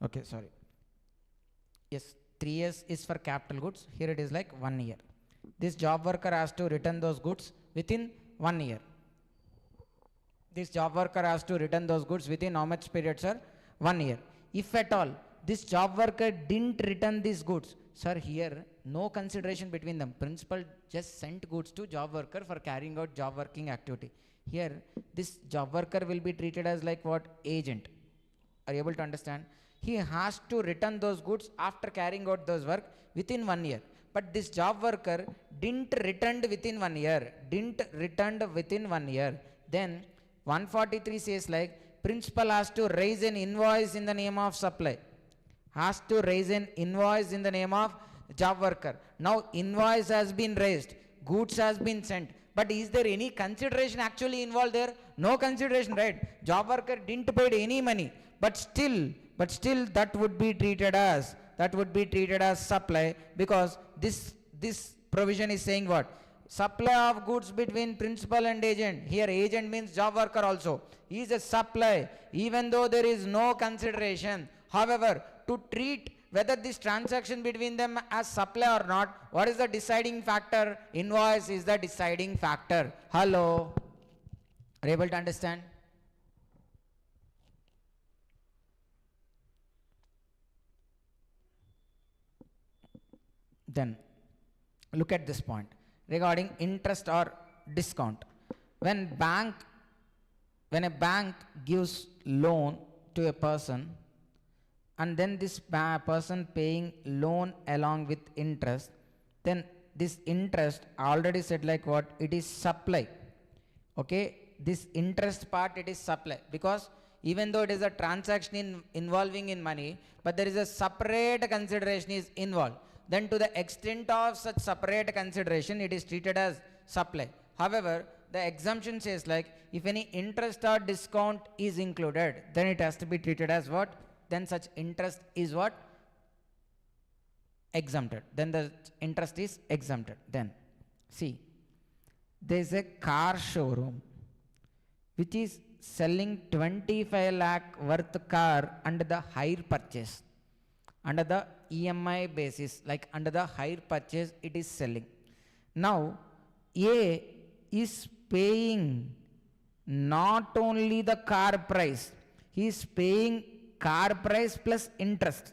Okay, sorry. Yes, 3 years is for capital goods. Here it is like 1 year. This job worker has to return those goods within 1 year. This job worker has to return those goods within how much period, sir? 1 year. If at all, this job worker didn't return these goods, sir, here no consideration between them. Principal just sent goods to job worker for carrying out job working activity. Here, this job worker will be treated as like what? Agent. Are you able to understand? He has to return those goods after carrying out those work within 1 year. But this job worker didn't returned within 1 year. Then 143 says like principal has to raise an invoice in the name of supply. Has to raise an invoice in the name of job worker. Now invoice has been raised. Goods has been sent. But is there any consideration actually involved there? No consideration, right? Job worker didn't pay any money. But still that would be treated as supply, because this provision is saying what? Supply of goods between principal and agent. Here agent means job worker also. He is a supply even though there is no consideration. However, to treat whether this transaction between them as supply or not, what is the deciding factor? Invoice is the deciding factor. Hello? Are you able to understand? Then look at this point regarding interest or discount. When bank when a bank gives loan to a person, and then this person paying loan along with interest, then this interest already said like what? It is supply. Okay, this interest part, it is supply, because even though it is a transaction involving in money, but there is a separate consideration is involved. Then to the extent of such separate consideration, it is treated as supply. However, the exemption says like if any interest or discount is included, then it has to be treated as what? Then such interest is what? Exempted. Then the interest is exempted. Then see, there is a car showroom which is selling 25 lakh worth car under the hire purchase, under the EMI basis, like under the hire purchase it is selling. Now A is paying not only the car price, he is paying car price plus interest.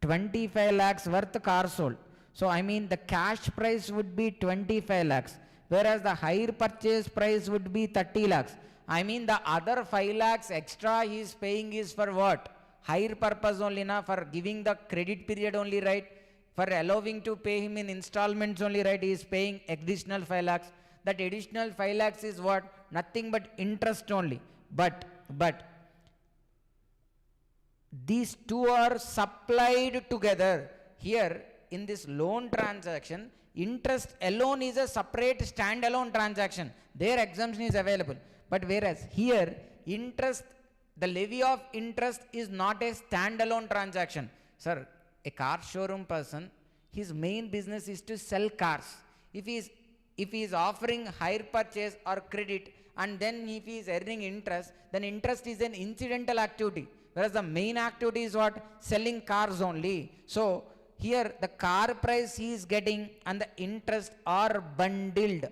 25 lakhs worth car sold. So I mean the cash price would be 25 lakhs, whereas the hire purchase price would be 30 lakhs. I mean the other 5 lakhs extra he is paying is for what? Hire purpose only, na, for giving the credit period only, right? For allowing to pay him in installments only, right? He is paying additional 5 lakhs. That additional 5 lakhs is what? Nothing but interest only. But these two are supplied together. Here in this loan transaction, interest alone is a separate standalone transaction. Their exemption is available. But whereas here, interest, the levy of interest is not a standalone transaction. Sir, a car showroom person, his main business is to sell cars. If he is offering hire purchase or credit, and then if he is earning interest, then interest is an incidental activity. Whereas the main activity is what? Selling cars only. So here the car price he is getting and the interest are bundled.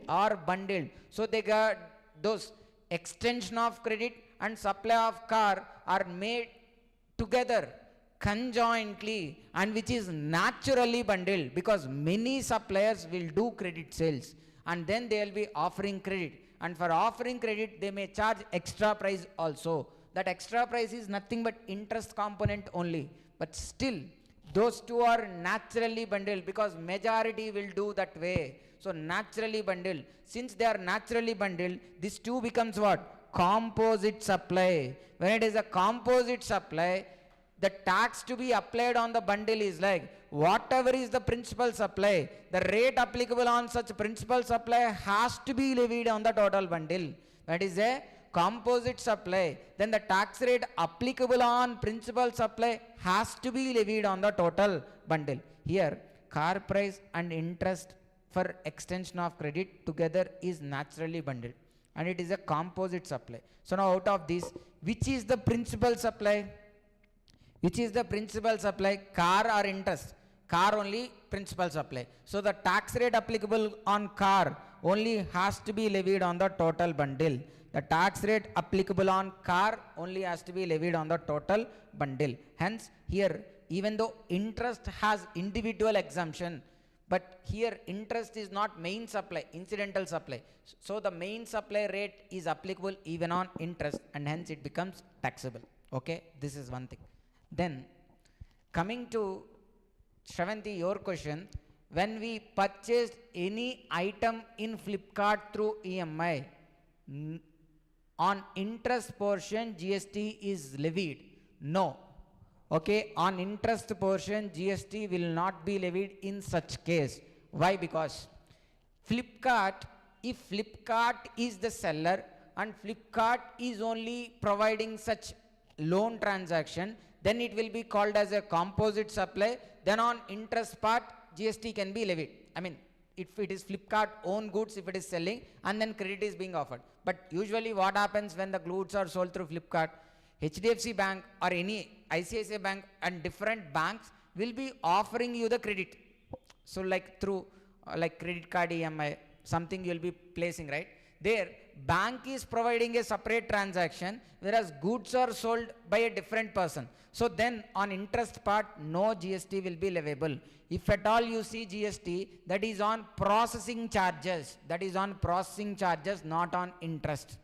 So they got those extension of credit and supply of car are made together conjointly, and which is naturally bundled, because many suppliers will do credit sales and then they will be offering credit, and for offering credit they may charge extra price also. That extra price is nothing but interest component only, but still those two are naturally bundled because majority will do that way. So naturally bundled. Since they are naturally bundled, this two becomes what? Composite supply. When it is a composite supply, the tax to be applied on the bundle is like whatever is the principal supply, the rate applicable on such principal supply has to be levied on the total bundle. That is a composite supply. Then the tax rate applicable on principal supply has to be levied on the total bundle. Here, car price and interest for extension of credit together is naturally bundled, and it is a composite supply. So now out of this, which is the principal supply? Which is the principal supply? Car or interest? Car only principal supply. So the tax rate applicable on car only has to be levied on the total bundle. The tax rate applicable on car only has to be levied on the total bundle. Hence here, even though interest has individual exemption, but here interest is not main supply, incidental supply. So the main supply rate is applicable even on interest, and hence it becomes taxable. Okay, this is one thing. Then coming to Shravanti, your question, when we purchased any item in Flipkart through EMI, on interest portion GST is levied. No. Okay, on interest portion GST will not be levied in such case. Why? Because Flipkart, if Flipkart is the seller and Flipkart is only providing such loan transaction, then it will be called as a composite supply. Then on interest part GST can be levied. I mean, if it is Flipkart own goods, if it is selling, and then credit is being offered. But usually what happens when the goods are sold through Flipkart, HDFC Bank or any ICICI Bank and different banks will be offering you the credit. So like through like credit card EMI, something you will be placing, right? There, bank is providing a separate transaction, whereas goods are sold by a different person. So then on interest part, no GST will be leviable. If at all you see GST, that is on processing charges. That is on processing charges, not on interest.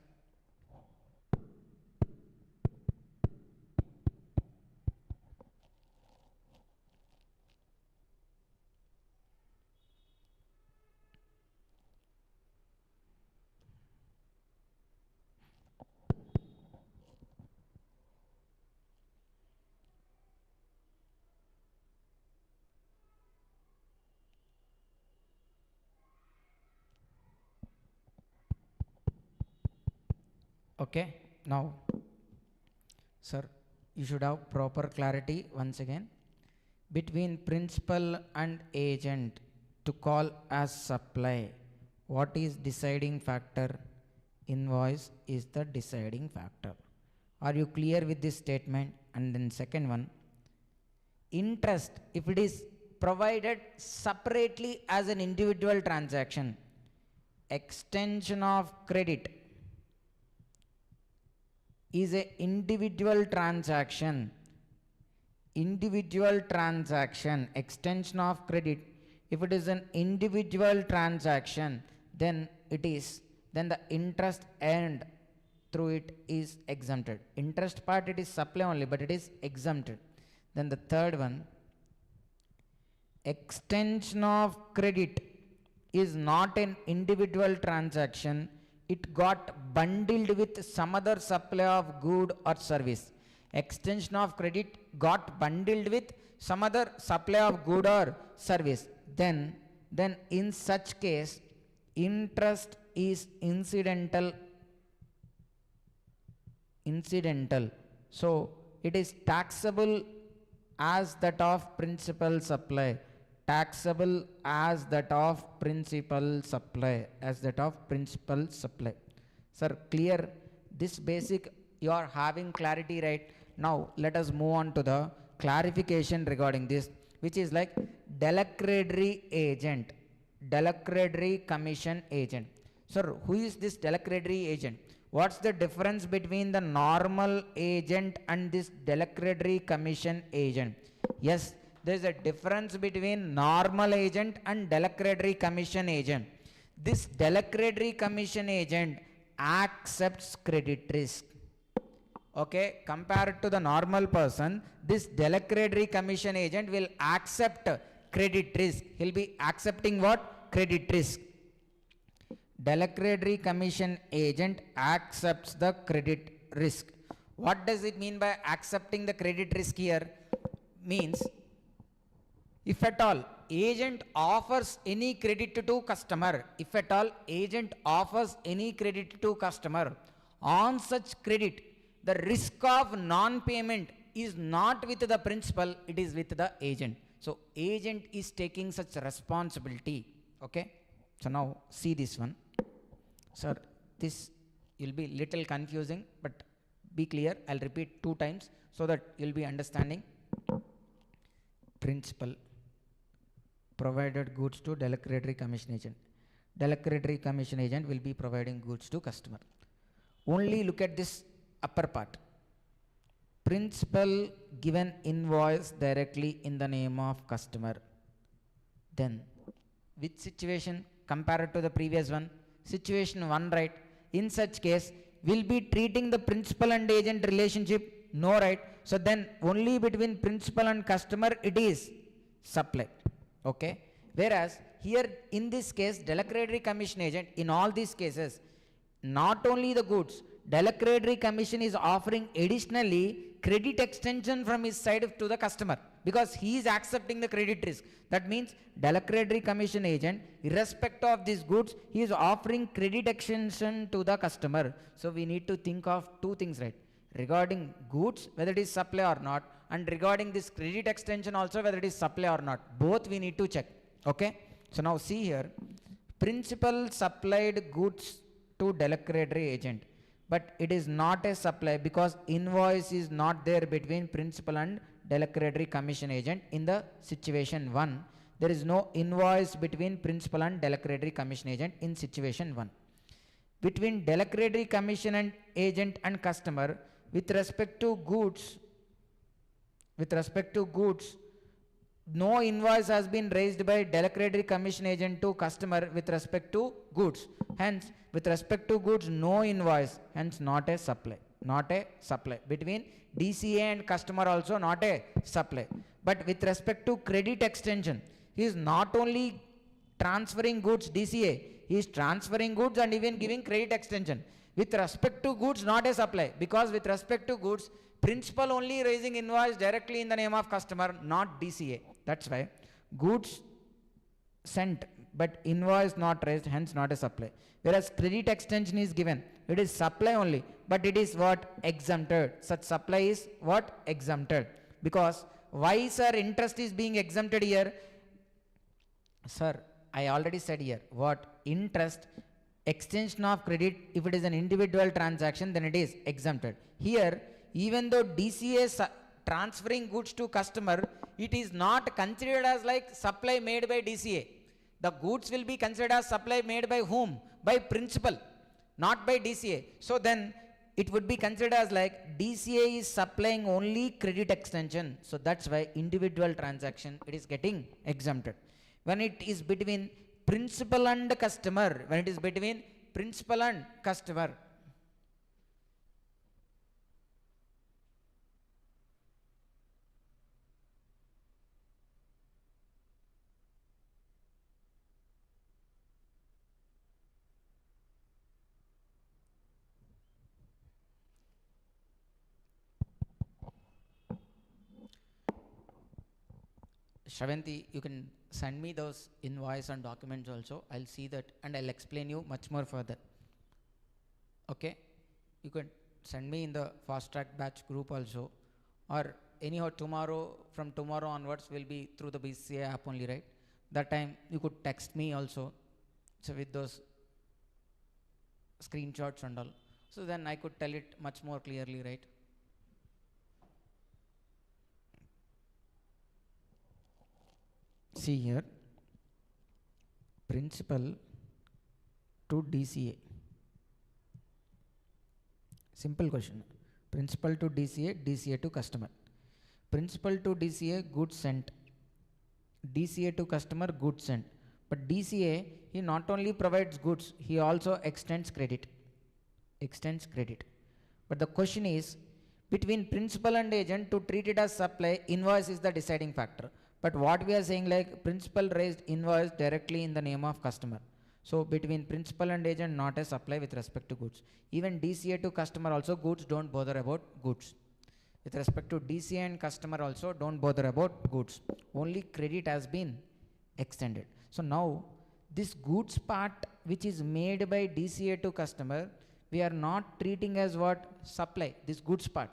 Okay, now, sir, you should have proper clarity once again. Between principal and agent to call as supply, what is deciding factor? Invoice is the deciding factor. Are you clear with this statement? And then second one, interest, if it is provided separately as an individual transaction, extension of credit is a individual transaction. Extension of credit, if it is an individual transaction, then the interest earned through it is exempted. Interest part, it is supply only, but it is exempted. Then the third one, extension of credit is not an individual transaction. It got bundled with some other supply of good or service. Extension of credit got bundled with some other supply of good or service. Then in such case, interest is incidental. So it is taxable as that of principal supply. Sir, clear? This basic you are having clarity, right? Now let us move on to the clarification regarding this, which is like Del-credere agent, Del-credere commission agent. Sir, who is this Del-credere agent? What's the difference between the normal agent and this Del-credere commission agent? Yes, there is a difference between normal agent and Del-credere commission agent. This Del-credere commission agent accepts credit risk. Okay, compared to the normal person, this Del-credere commission agent will accept credit risk. He'll be accepting what? Credit risk. Del-credere commission agent accepts the credit risk. What does it mean by accepting the credit risk here? Means, if at all agent offers any credit to customer, on such credit, the risk of non-payment is not with the principal, it is with the agent. So agent is taking such responsibility. Okay, so now see this one. Sir, this will be little confusing, but be clear. I'll repeat 2 times so that you'll be understanding. Principal provided goods to Del-credere commission agent. Del-credere commission agent will be providing goods to customer. Only look at this upper part. Principal given invoice directly in the name of customer. Then, which situation compared to the previous one? Situation 1, right? In such case, will be treating the principal and agent relationship? No, right? So then only between principal and customer it is supply. Okay? Whereas here in this case, Del-credere commission agent, in all these cases, not only the goods, Del-credere commission is offering additionally credit extension from his side to the customer, because he is accepting the credit risk. That means Del-credere commission agent, irrespective of these goods, he is offering credit extension to the customer. So we need to think of 2 things, right? Regarding goods, whether it is supply or not, and regarding this credit extension also, whether it is supply or not. Both we need to check. Okay? So now see here, principal supplied goods to Del-credere agent, but it is not a supply because invoice is not there between principal and Del-credere commission agent. In the situation 1, there is no invoice between principal and Del-credere commission agent in situation 1. Between Del-credere commission and agent and customer, with respect to goods, no invoice has been raised by Del-credere commission agent to customer with respect to goods. Hence, with respect to goods, no invoice. Hence, not a supply. Between DCA and customer also not a supply. But with respect to credit extension, he is not only transferring goods DCA, he is transferring goods and even giving credit extension. With respect to goods, not a supply, because with respect to goods, principal only raising invoice directly in the name of customer, not DCA. That's why goods sent but invoice not raised, hence not a supply. Whereas credit extension is given, it is supply only, but it is what? Exempted. Such supply is what? Exempted. Because why, sir, interest is being exempted here? Sir, I already said here, what? Interest, extension of credit, if it is an individual transaction, then it is exempted. Here, even though DCA is transferring goods to customer, it is not considered as like supply made by DCA. The goods will be considered as supply made by whom? By principal, not by DCA. So then it would be considered as like DCA is supplying only credit extension. So that's why individual transaction, it is getting exempted. When it is between principal and customer, when it is between principal and customer, Shravanti, you can send me those invoice and documents also. I'll see that and I'll explain you much more further. Okay, you can send me in the fast track batch group also, or anyhow tomorrow, from tomorrow onwards will be through the BCCA app only, right? That time you could text me also, so with those screenshots and all, so then I could tell it much more clearly, right? See here, principal to DCA. Simple question. Principal to DCA, DCA to customer. Principal to DCA, goods sent. DCA to customer, goods sent. But DCA, he not only provides goods, he also extends credit. Extends credit. But the question is, between principal and agent, to treat it as supply, invoice is the deciding factor. But what we are saying, like principal raised invoice directly in the name of customer. So between principal and agent, not a supply with respect to goods. Even DCA to customer also, goods, don't bother about goods. With respect to DCA and customer also, don't bother about goods. Only credit has been extended. So now this goods part which is made by DCA to customer, we are not treating as what? Supply, this goods part.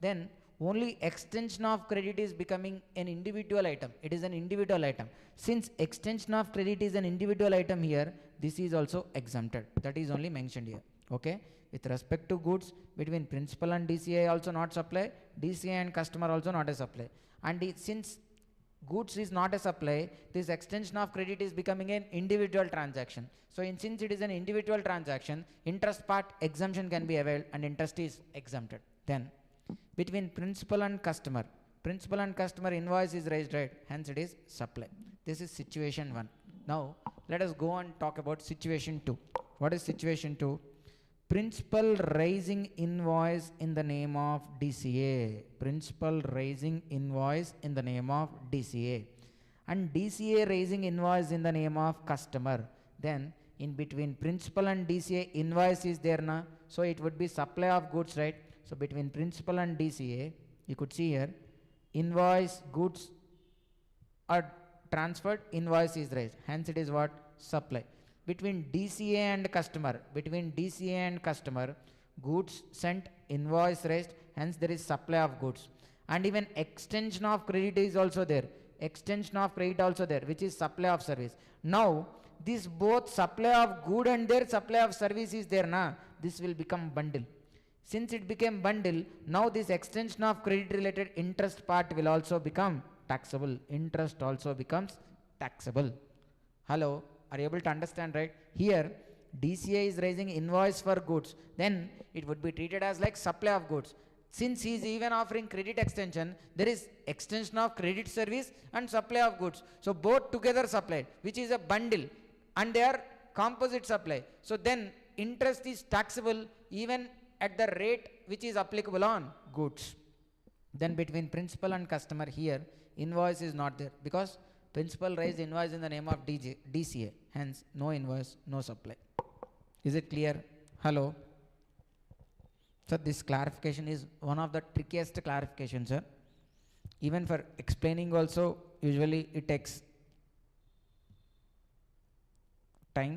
Then only extension of credit is becoming an individual item. It is an individual item. Since extension of credit is an individual item here, this is also exempted. That is only mentioned here. Okay. With respect to goods, between principal and DCA also not supply, DCA and customer also not a supply. And since goods is not a supply, this extension of credit is becoming an individual transaction. So since it is an individual transaction, interest part exemption can be availed and interest is exempted. Then between principal and customer invoice is raised, right? Hence it is supply. This is situation 1. Now let us go and talk about situation 2. What is situation 2? Principal raising invoice in the name of DCA. Principal raising invoice in the name of DCA. And DCA raising invoice in the name of customer. Then in between principal and DCA, invoice is there na? So it would be supply of goods, right? So between principal and DCA, you could see here, invoice, goods are transferred, invoice is raised. Hence it is what? Supply. Between DCA and customer, goods sent, invoice raised, hence there is supply of goods. And even extension of credit is also there. Extension of credit also there, which is supply of service. Now, this both supply of good and their supply of service is there na? This will become bundle. Since it became bundle, now this extension of credit related interest part will also become taxable. Interest also becomes taxable. Hello, are you able to understand, right? Here, DCA is raising invoice for goods. Then it would be treated as like supply of goods. Since he is even offering credit extension, there is extension of credit service and supply of goods. So both together supplied, which is a bundle, and they are composite supply. So then interest is taxable even at the rate which is applicable on goods. Then between principal and customer here, invoice is not there because principal raised invoice in the name of DCA. Hence, no invoice, no supply. Is it clear? Hello? So this clarification is one of the trickiest clarifications, sir. Even for explaining also, usually it takes time,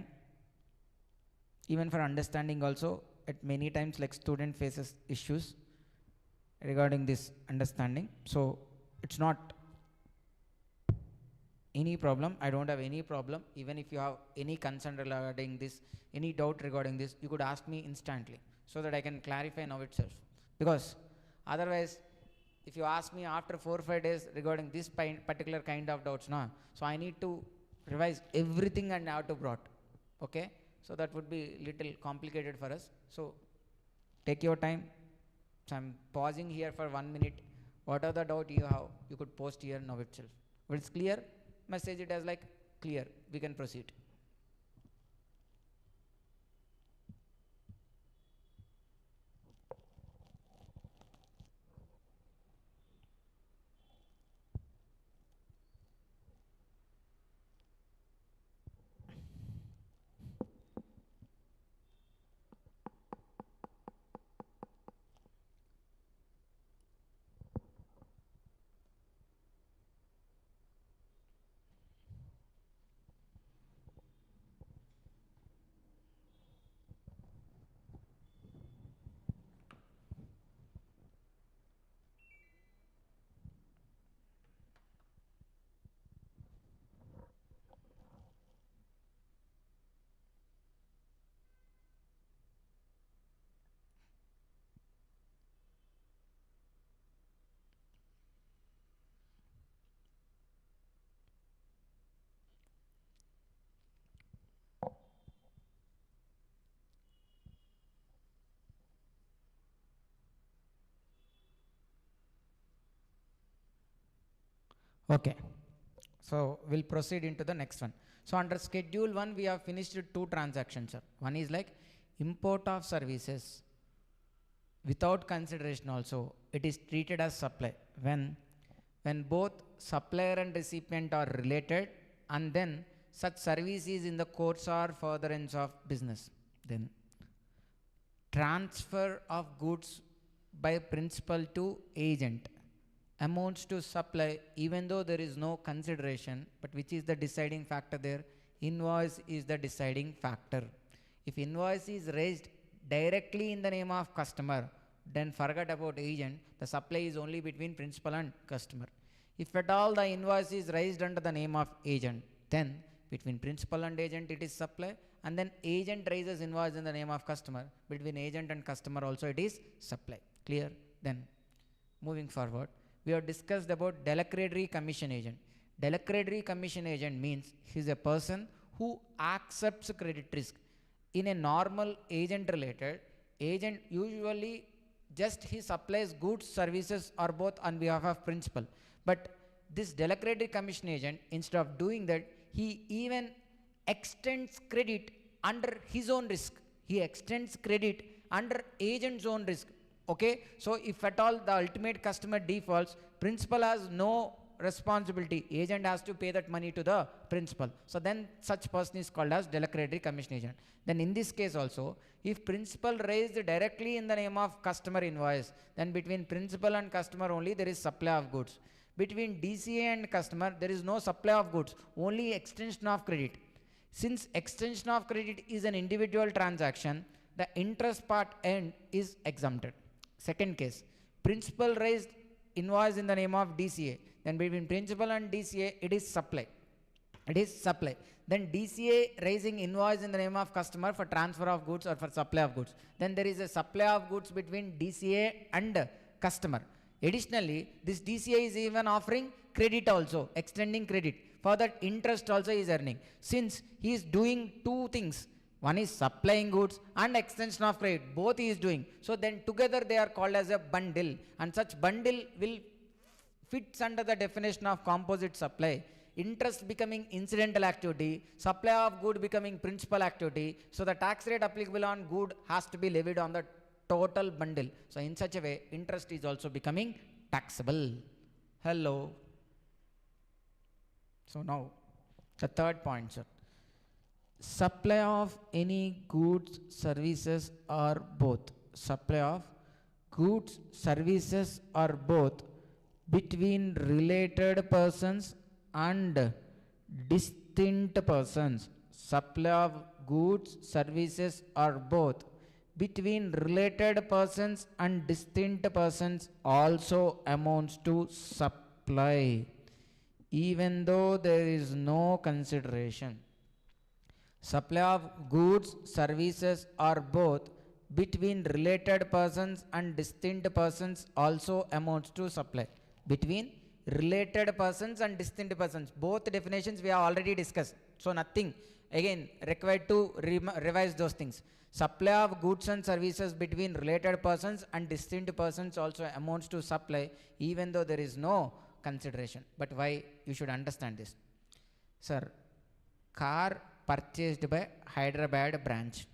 even for understanding also. At many times like student faces issues regarding this understanding, so it's not any problem. I don't have any problem. Even if you have any concern regarding this, any doubt regarding this, you could ask me instantly so that I can clarify now itself. Because otherwise, if you ask me after 4 or 5 days regarding this particular kind of doubts, so I need to revise everything and have to brought. Okay, so that would be little complicated for us. So take your time. So I'm pausing here for 1 minute. Whatever the doubt you have, you could post here now itself. If it's clear, message it as like clear. We can proceed. Okay, so we'll proceed into the next one. So under schedule 1, we have finished 2 transactions, sir. One is like import of services without consideration also. It is treated as supply when both supplier and recipient are related, and then such service is in the course or furtherance of business. Then transfer of goods by principal to agent amounts to supply even though there is no consideration, but which is the deciding factor there? Invoice is the deciding factor. If invoice is raised directly in the name of customer, then forget about agent. The supply is only between principal and customer. If at all the invoice is raised under the name of agent, then between principal and agent it is supply, and then agent raises invoice in the name of customer. Between agent and customer also it is supply. Clear? Then moving forward, we have discussed about Del-credere commission agent. Del-credere commission agent means he is a person who accepts credit risk. In a normal agent related, agent usually just he supplies goods, services or both on behalf of principal. But this Del-credere commission agent, instead of doing that, he even extends credit under his own risk. He extends credit under agent's own risk. Okay, so if at all the ultimate customer defaults, principal has no responsibility. Agent has to pay that money to the principal. So then such person is called as Del-credere commission agent. Then in this case also, if principal raised directly in the name of customer invoice, then between principal and customer only there is supply of goods. Between DCA and customer there is no supply of goods, only extension of credit. Since extension of credit is an individual transaction, the interest part end is exempted. Second case, principal raised invoice in the name of DCA. Then between principal and DCA, it is supply. It is supply. Then DCA raising invoice in the name of customer for transfer of goods or for supply of goods. Then there is a supply of goods between DCA and customer. Additionally, this DCA is even offering credit also, extending credit. For that interest also is earning. Since he is doing 2 things, one is supplying goods and extension of credit. Both he is doing. So then together they are called as a bundle. And such bundle will fits under the definition of composite supply. Interest becoming incidental activity, supply of good becoming principal activity. So the tax rate applicable on good has to be levied on the total bundle. So in such a way, interest is also becoming taxable. Hello. So now the third point, sir. Supply of any goods, services or both. Supply of goods, services or both between related persons and distinct persons supply of goods, services or both between related persons and distinct persons also amounts to supply, even though there is no consideration. Supply of goods, services or both between related persons and distinct persons also amounts to supply. Between related persons and distinct persons, both definitions we have already discussed, so nothing again required to revise those things. Supply of goods and services between related persons and distinct persons also amounts to supply, even though there is no consideration. But why you should understand this? Sir, car purchased by Hyderabad branch.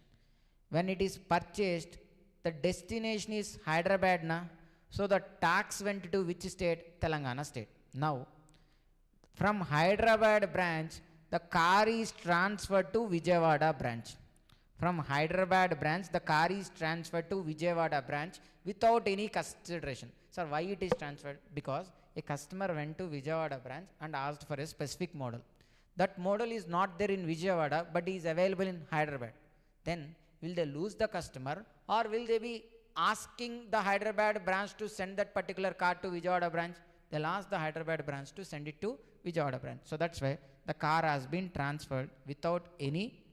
When it is purchased, the destination is Hyderabad na, so the tax went to which state? Telangana state. Now, from Hyderabad branch, the car is transferred to Vijayawada branch. From Hyderabad branch, the car is transferred to Vijayawada branch without any consideration. Sir, why it is transferred? Because a customer went to Vijayawada branch and asked for a specific model. That model is not there in Vijayawada, but is available in Hyderabad. Then, will they lose the customer, or will they be asking the Hyderabad branch to send that particular car to Vijayawada branch? They'll ask the Hyderabad branch to send it to Vijayawada branch. So that's why the car has been transferred without any.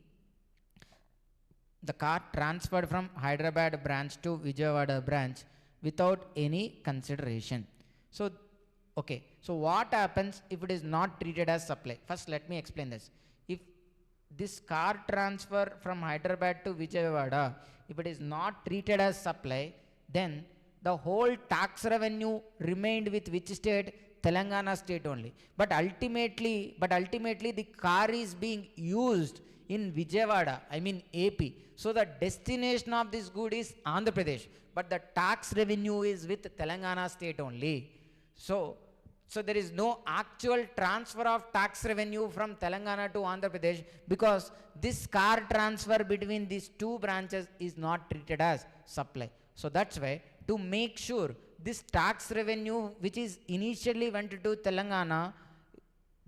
The car transferred from Hyderabad branch to Vijayawada branch without any consideration. So, okay. So what happens if it is not treated as supply? First, let me explain this. If this car transfer from Hyderabad to Vijayawada, if it is not treated as supply, then the whole tax revenue remained with which state? Telangana state only. But ultimately the car is being used in Vijayawada, I mean AP. So the destination of this good is Andhra Pradesh, but the tax revenue is with Telangana state only. So there is no actual transfer of tax revenue from Telangana to Andhra Pradesh, because this car transfer between these two branches is not treated as supply. So that's why, to make sure this tax revenue which is initially went to Telangana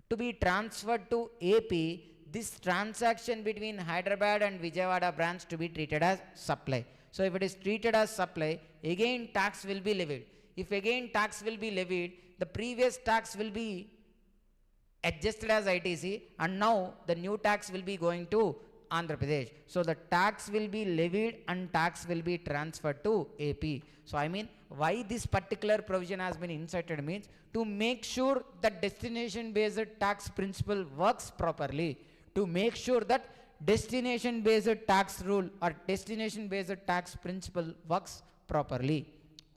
to be transferred to AP, this transaction between Hyderabad and Vijayawada branch to be treated as supply. So if it is treated as supply, again tax will be levied. If again tax will be levied, the previous tax will be adjusted as ITC, and now the new tax will be going to Andhra Pradesh. So the tax will be levied and tax will be transferred to AP. So I mean, why this particular provision has been inserted means to make sure that destination based tax principle works properly, to make sure that destination based tax rule or destination based tax principle works properly.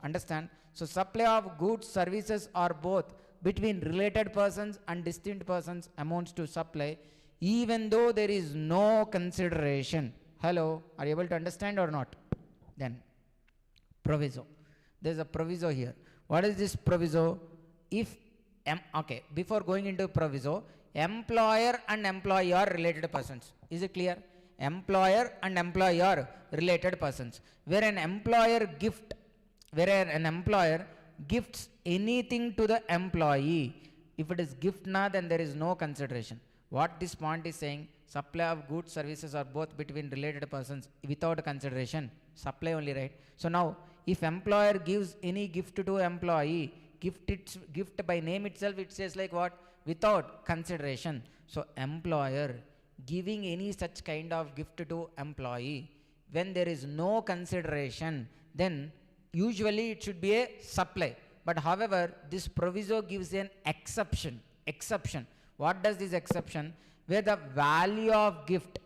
Understand? So supply of goods, services or both between related persons and distinct persons amounts to supply, even though there is no consideration. Hello, are you able to understand or not? Then proviso. There is a proviso here. What is this proviso? If okay, before going into proviso, employer and employee are related persons. Is it clear? Employer and employee are related persons. Where an employer gifts anything to the employee, if it is gift na, then there is no consideration. What this point is saying, supply of goods, services are both between related persons without consideration. Supply only, right? So now, if employer gives any gift to employee, gift by name itself, it says like what? Without consideration. So employer giving any such kind of gift to employee, when there is no consideration, then usually it should be a supply. But however, this proviso gives an exception. What does this exception? Where the value of gift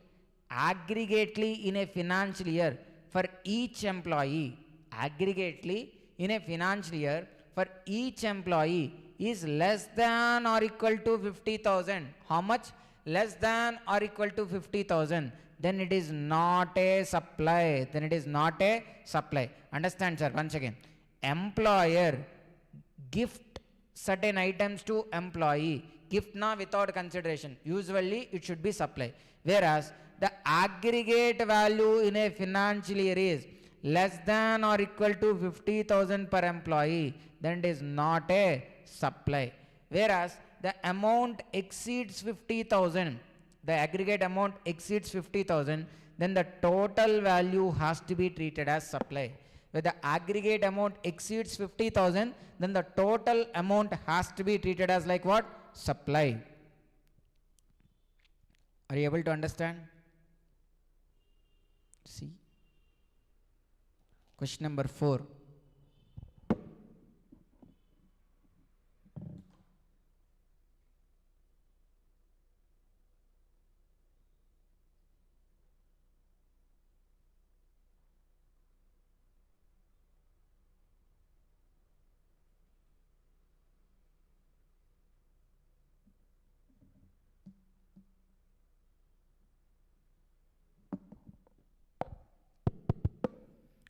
aggregately in a financial year for each employee, for each employee is less than or equal to 50,000. How much? Less than or equal to 50,000. Then it is not a supply. Understand, sir? Once again, employer gift certain items to employee. Gift na without consideration. Usually it should be supply. Whereas the aggregate value in a financial year is less than or equal to 50,000 per employee, then it is not a supply. Whereas the amount exceeds 50,000, the aggregate amount exceeds 50,000, then the total value has to be treated as supply. Where the aggregate amount exceeds 50,000, then the total amount has to be treated as like what? Supply. Are you able to understand? See. Question number 4.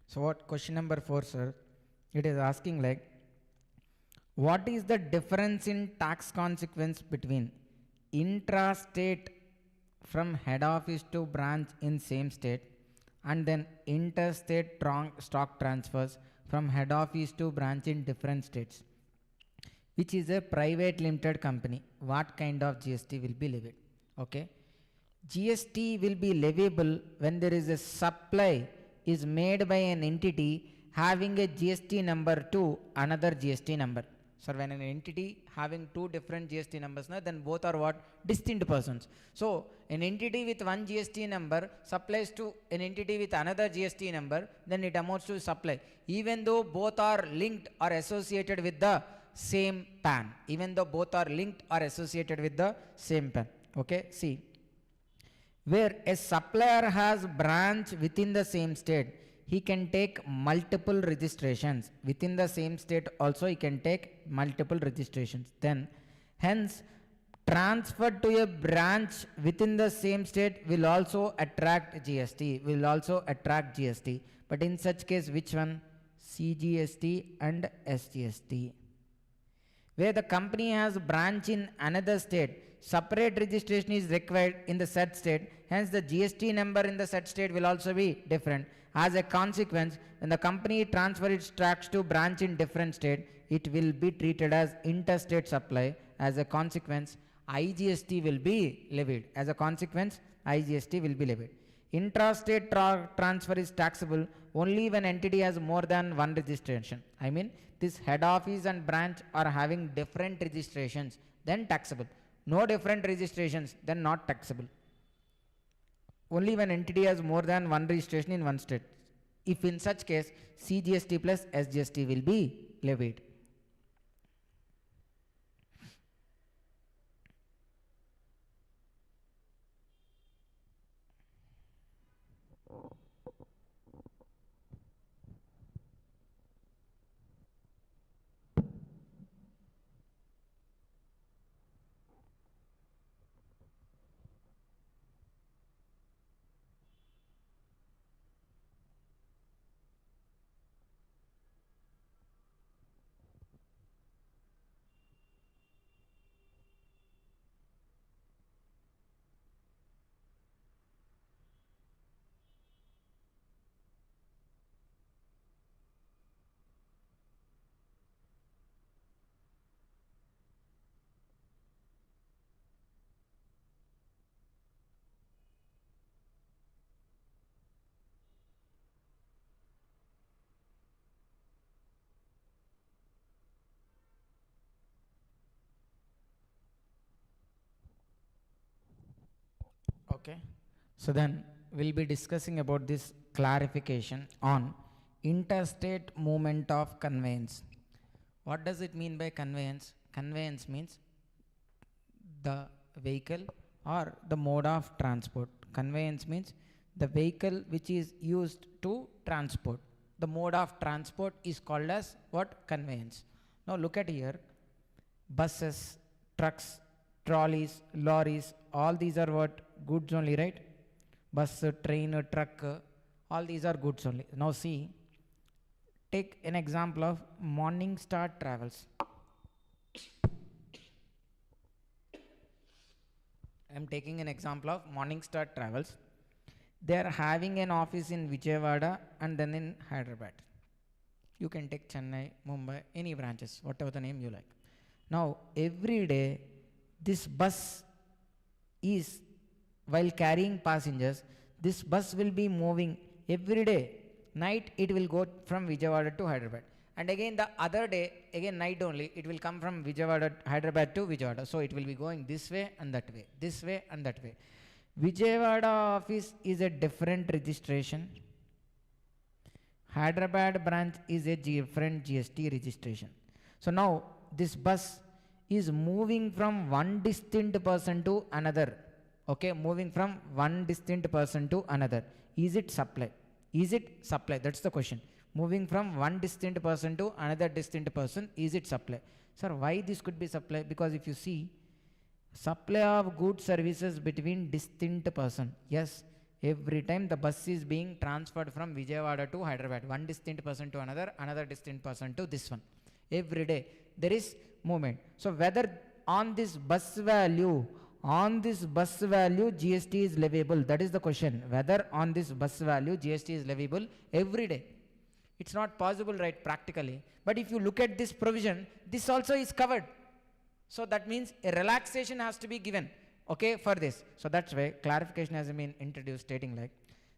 So what question number 4, sir? It is asking like, what is the difference in tax consequence between intra-state from head office to branch in same state and then interstate stock transfers from head office to branch in different states, which is a private limited company? What kind of GST will be levied? Okay. GST will be leviable when there is a supply is made by an entity having a GST number to another GST number. So when an entity having two different GST numbers, then both are what? Distinct persons. So an entity with one GST number supplies to an entity with another GST number, then it amounts to supply. Even though both are linked or associated with the same PAN. Even though both are linked or associated with the same PAN. Okay, see. Where a supplier has branch within the same state, he can take multiple registrations. Within the same state also he can take multiple registrations. Then, hence, transfer to a branch within the same state will also attract GST, But in such case, which one? CGST and SGST. Where the company has branch in another state, separate registration is required in the said state, hence the GST number in the said state will also be different. As a consequence, when the company transfers its tracks to branch in different state, it will be treated as interstate supply. As a consequence, IGST will be levied. Intrastate transfer is taxable only when entity has more than one registration. I mean, this head office and branch are having different registrations, then taxable. No different registrations, then not taxable. Only when entity has more than one registration in one state. If in such case, CGST plus SGST will be levied. Okay. So then we'll be discussing about this clarification on interstate movement of conveyance. What does it mean by conveyance? Conveyance means the vehicle or the mode of transport. Conveyance means the vehicle which is used to transport. The mode of transport is called as what? Conveyance. Now look at here. Buses, trucks, trolleys, lorries, all these are what? Goods only, right? Bus, train, truck, all these are goods only. Now see, take an example of Morning Star Travels. I am taking an example of Morning Star Travels. They are having an office in Vijayawada and then in Hyderabad. You can take Chennai, Mumbai, any branches, whatever the name you like. Now, every day, this bus is while carrying passengers. This bus will be moving every day. Night it will go from Vijayawada to Hyderabad. And again the other day, again night only, it will come from Vijayawada, Hyderabad to Vijayawada. So it will be going this way and that way, this way and that way. Vijayawada office is a different registration. Hyderabad branch is a different GST registration. So now this bus is moving from one distinct person to another. Okay, moving from one distinct person to another. Is it supply? Is it supply? That's the question. Moving from one distinct person to another distinct person, is it supply? Sir, why this could be supply? Because if you see, supply of goods services between distinct person. Yes, every time the bus is being transferred from Vijayawada to Hyderabad, one distinct person to another, another distinct person to this one. Every day there is movement. So whether on this bus value, GST is leviable, that is the question. Whether on this bus value GST is leviable every day. It's not possible, right, practically. But if you look at this provision, this also is covered. So that means a relaxation has to be given, okay, for this. So that's why clarification has been introduced stating like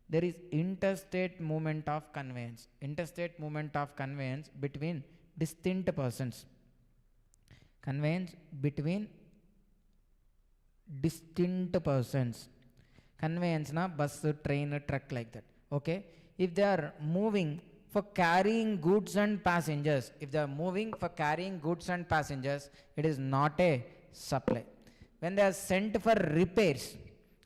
there is interstate movement of conveyance. Interstate movement of conveyance between distinct persons. Conveyance between distinct persons. Conveyance na bus, train, truck, like that. Okay. If they are moving for carrying goods and passengers, if they are moving for carrying goods and passengers, it is not a supply. When they are sent for repairs,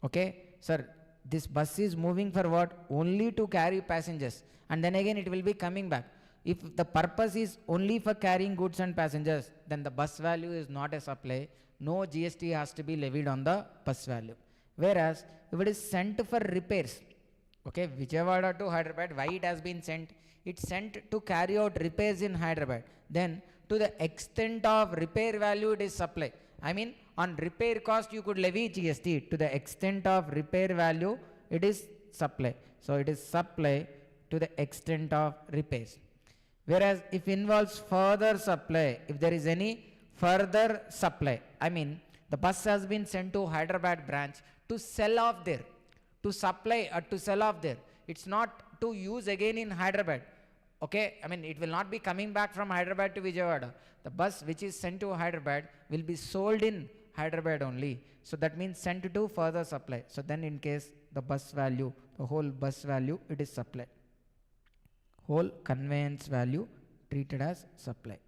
okay, sir, this bus is moving for what? Only to carry passengers, and then again it will be coming back. If the purpose is only for carrying goods and passengers, then the bus value is not a supply. No GST has to be levied on the bus value. Whereas if it is sent for repairs, okay, Vijayawada to Hyderabad, why it has been sent? It's sent to carry out repairs in Hyderabad. Then to the extent of repair value, it is supply. I mean, on repair cost you could levy GST. To the extent of repair value, it is supply. So it is supply to the extent of repairs. Whereas if involves further supply, if there is any further supply, I mean the bus has been sent to Hyderabad branch to sell off there, to supply or to sell off there. It's not to use again in Hyderabad. Okay, I mean it will not be coming back from Hyderabad to Vijayawada. The bus which is sent to Hyderabad will be sold in Hyderabad only. So that means sent to further supply. So then in case the bus value, the whole bus value, it is supply. Whole conveyance value treated as supply.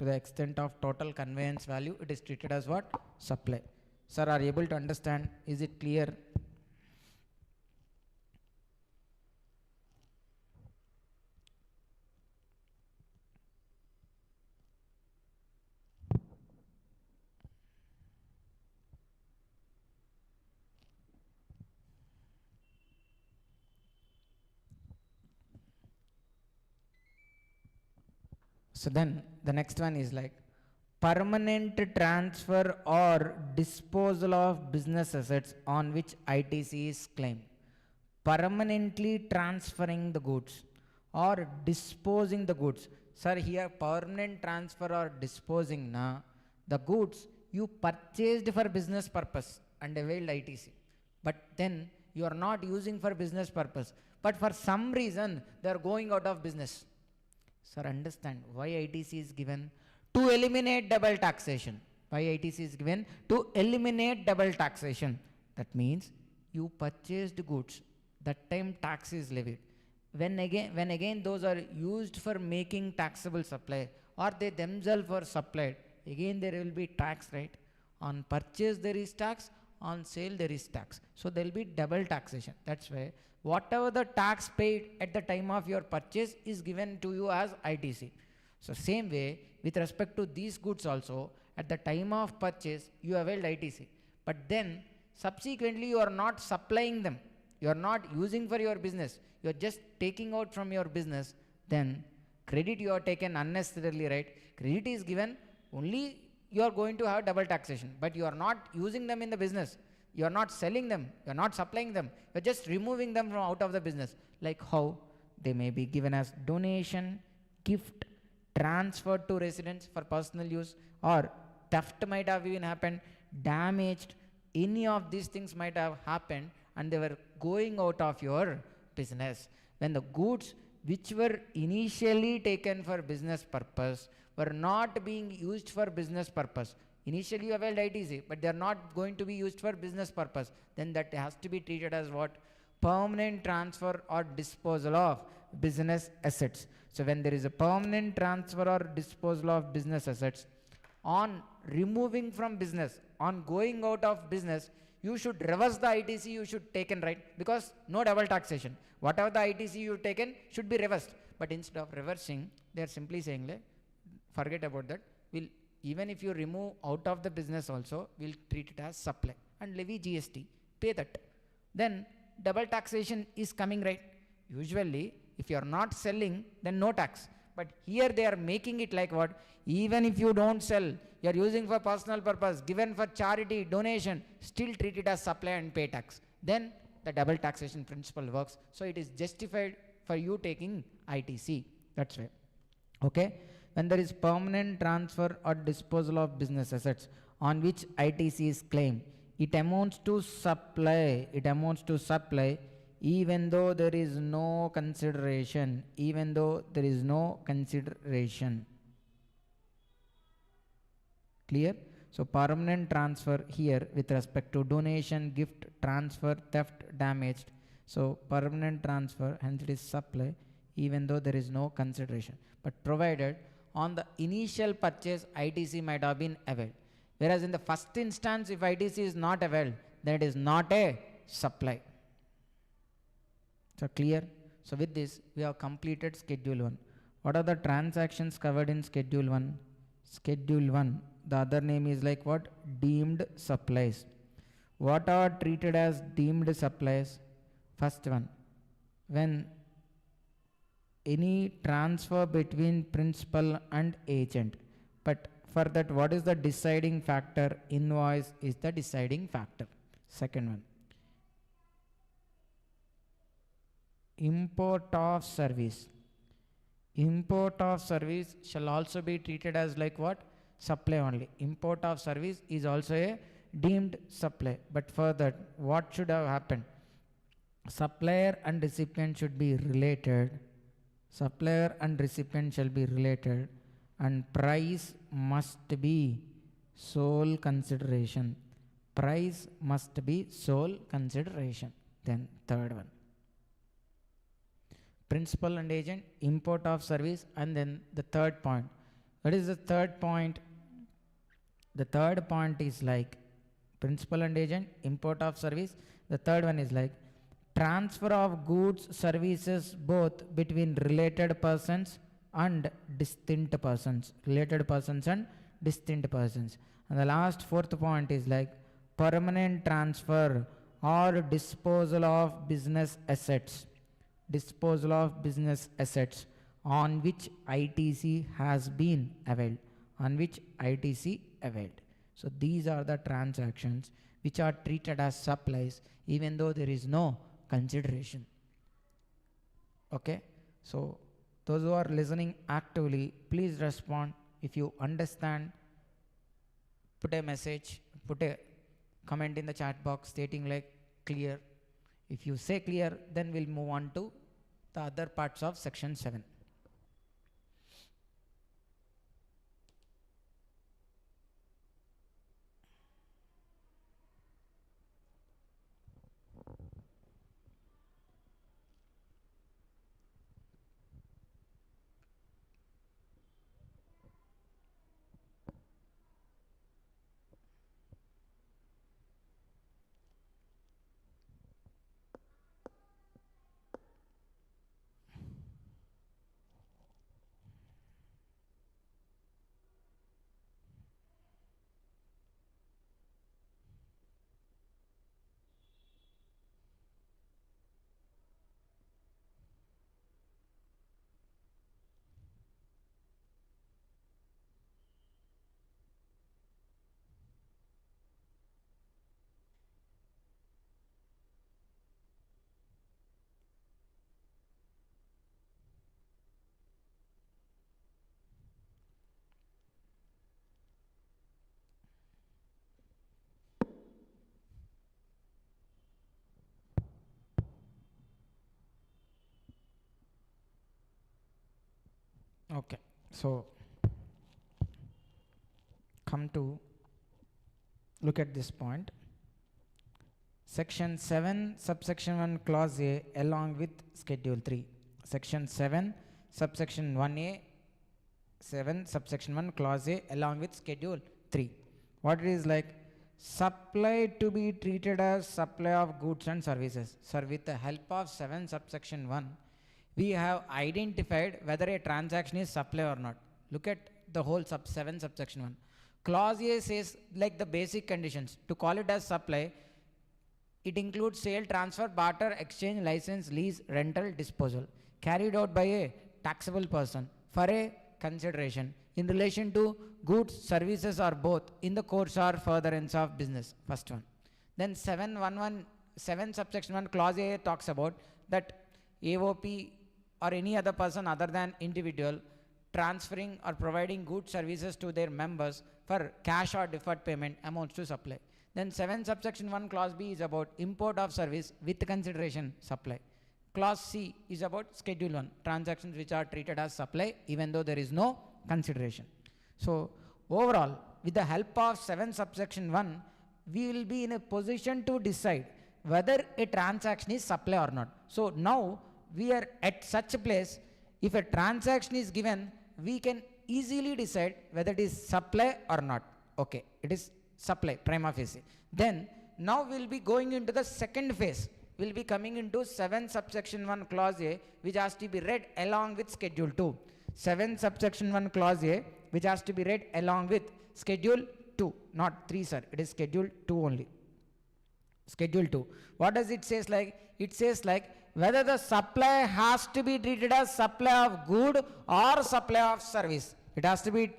To the extent of total conveyance value, it is treated as what? Supply. Sir, are you able to understand? Is it clear? So then the next one is like permanent transfer or disposal of business assets on which ITC is claimed. Permanently transferring the goods or disposing the goods. Sir, here permanent transfer or disposing na the goods you purchased for business purpose and availed ITC. But then you are not using for business purpose. But for some reason they are going out of business. Sir, understand why ITC is given? To eliminate double taxation. Why ITC is given? To eliminate double taxation. That means you purchased goods, that time tax is levied. When again those are used for making taxable supply or they themselves were supplied, again there will be tax, right? On purchase there is tax, on sale there is tax. So there will be double taxation. That's why whatever the tax paid at the time of your purchase is given to you as ITC. So same way with respect to these goods also, at the time of purchase you availed ITC, but then subsequently you are not supplying them, you are not using for your business, you are just taking out from your business, then credit you are taken unnecessarily, right? Credit is given only you are going to have double taxation, but you are not using them in the business. You are not selling them, you are not supplying them, you are just removing them from out of the business. Like how? They may be given as donation, gift, transferred to residents for personal use, or theft might have even happened, damaged, any of these things might have happened and they were going out of your business. When the goods which were initially taken for business purpose were not being used for business purpose. Initially you availed ITC, but they are not going to be used for business purpose. Then that has to be treated as what? Permanent transfer or disposal of business assets. So when there is a permanent transfer or disposal of business assets, on removing from business, on going out of business, you should reverse the ITC you should taken, right? Because no double taxation. Whatever the ITC you've taken should be reversed. But instead of reversing, they are simply saying, forget about that. We'll, even if you remove out of the business also, we'll treat it as supply and levy GST. Pay that. Then double taxation is coming, right? Usually, if you are not selling, then no tax. But here they are making it like what? Even if you don't sell, you are using for personal purpose, given for charity, donation, still treat it as supply and pay tax. Then the double taxation principle works. So it is justified for you taking ITC. That's right. Okay. When there is permanent transfer or disposal of business assets on which ITC is claimed, it amounts to supply. It amounts to supply even though there is no consideration. Even though there is no consideration. Clear? So permanent transfer here with respect to donation, gift, transfer, theft, damaged. So permanent transfer, hence it is supply, even though there is no consideration. But provided on the initial purchase, ITC might have been availed. Whereas in the first instance, if ITC is not availed, then it is not a supply. So clear? So with this, we have completed Schedule 1. What are the transactions covered in Schedule 1? Schedule 1. The other name is like what? Deemed supplies. What are treated as deemed supplies? First one, when any transfer between principal and agent. But for that, what is the deciding factor? Invoice is the deciding factor. Second one, import of service. Import of service shall also be treated as like what? Supply only. Import of service is also a deemed supply. But for that, what should have happened? Supplier and recipient should be related. Supplier and recipient shall be related, and price must be sole consideration. Price must be sole consideration. Then third one, principal and agent, import of service, and then the third point. What is the third point? The third point is like principal and agent, import of service. The third one is like transfer of goods, services, both between related persons and distinct persons. Related persons and distinct persons. And the last fourth point is like permanent transfer or disposal of business assets. Disposal of business assets on which ITC has been availed. On which ITC availed. So these are the transactions which are treated as supplies even though there is no consideration. Okay. So those who are listening actively, please respond. If you understand, put a message, put a comment in the chat box stating like clear. If you say clear, then we'll move on to the other parts of section 7. Okay, so come to look at this point. Section 7 subsection 1 clause A along with schedule 3. Section 7 subsection 1A 7 subsection 1 clause A along with schedule 3. What it is like? Supply to be treated as supply of goods and services. Sir, with the help of 7 subsection 1, we have identified whether a transaction is supply or not. Look at the whole 7 subsection 1. Clause A says like the basic conditions. To call it as supply, it includes sale, transfer, barter, exchange, license, lease, rental, disposal, carried out by a taxable person for a consideration in relation to goods, services or both in the course or furtherance of business. First one. Then 7 subsection 1 clause A talks about that AOP or any other person other than individual transferring or providing goods services to their members for cash or deferred payment amounts to supply. Then 7 subsection 1 clause B is about import of service with consideration supply. Clause C is about schedule 1, transactions which are treated as supply even though there is no consideration. So overall, with the help of 7 subsection 1, we will be in a position to decide whether a transaction is supply or not. So now we are at such a place, if a transaction is given, we can easily decide whether it is supply or not. Okay, it is supply, prima facie. Then now we will be going into the second phase. We will be coming into 7 subsection 1 clause A, which has to be read along with schedule 2. 7 subsection 1 clause A, which has to be read along with schedule 2, not 3 sir, it is schedule 2 only. Schedule 2. What does it says like? It says like whether the supply has to be treated as supply of good or supply of service. It has to be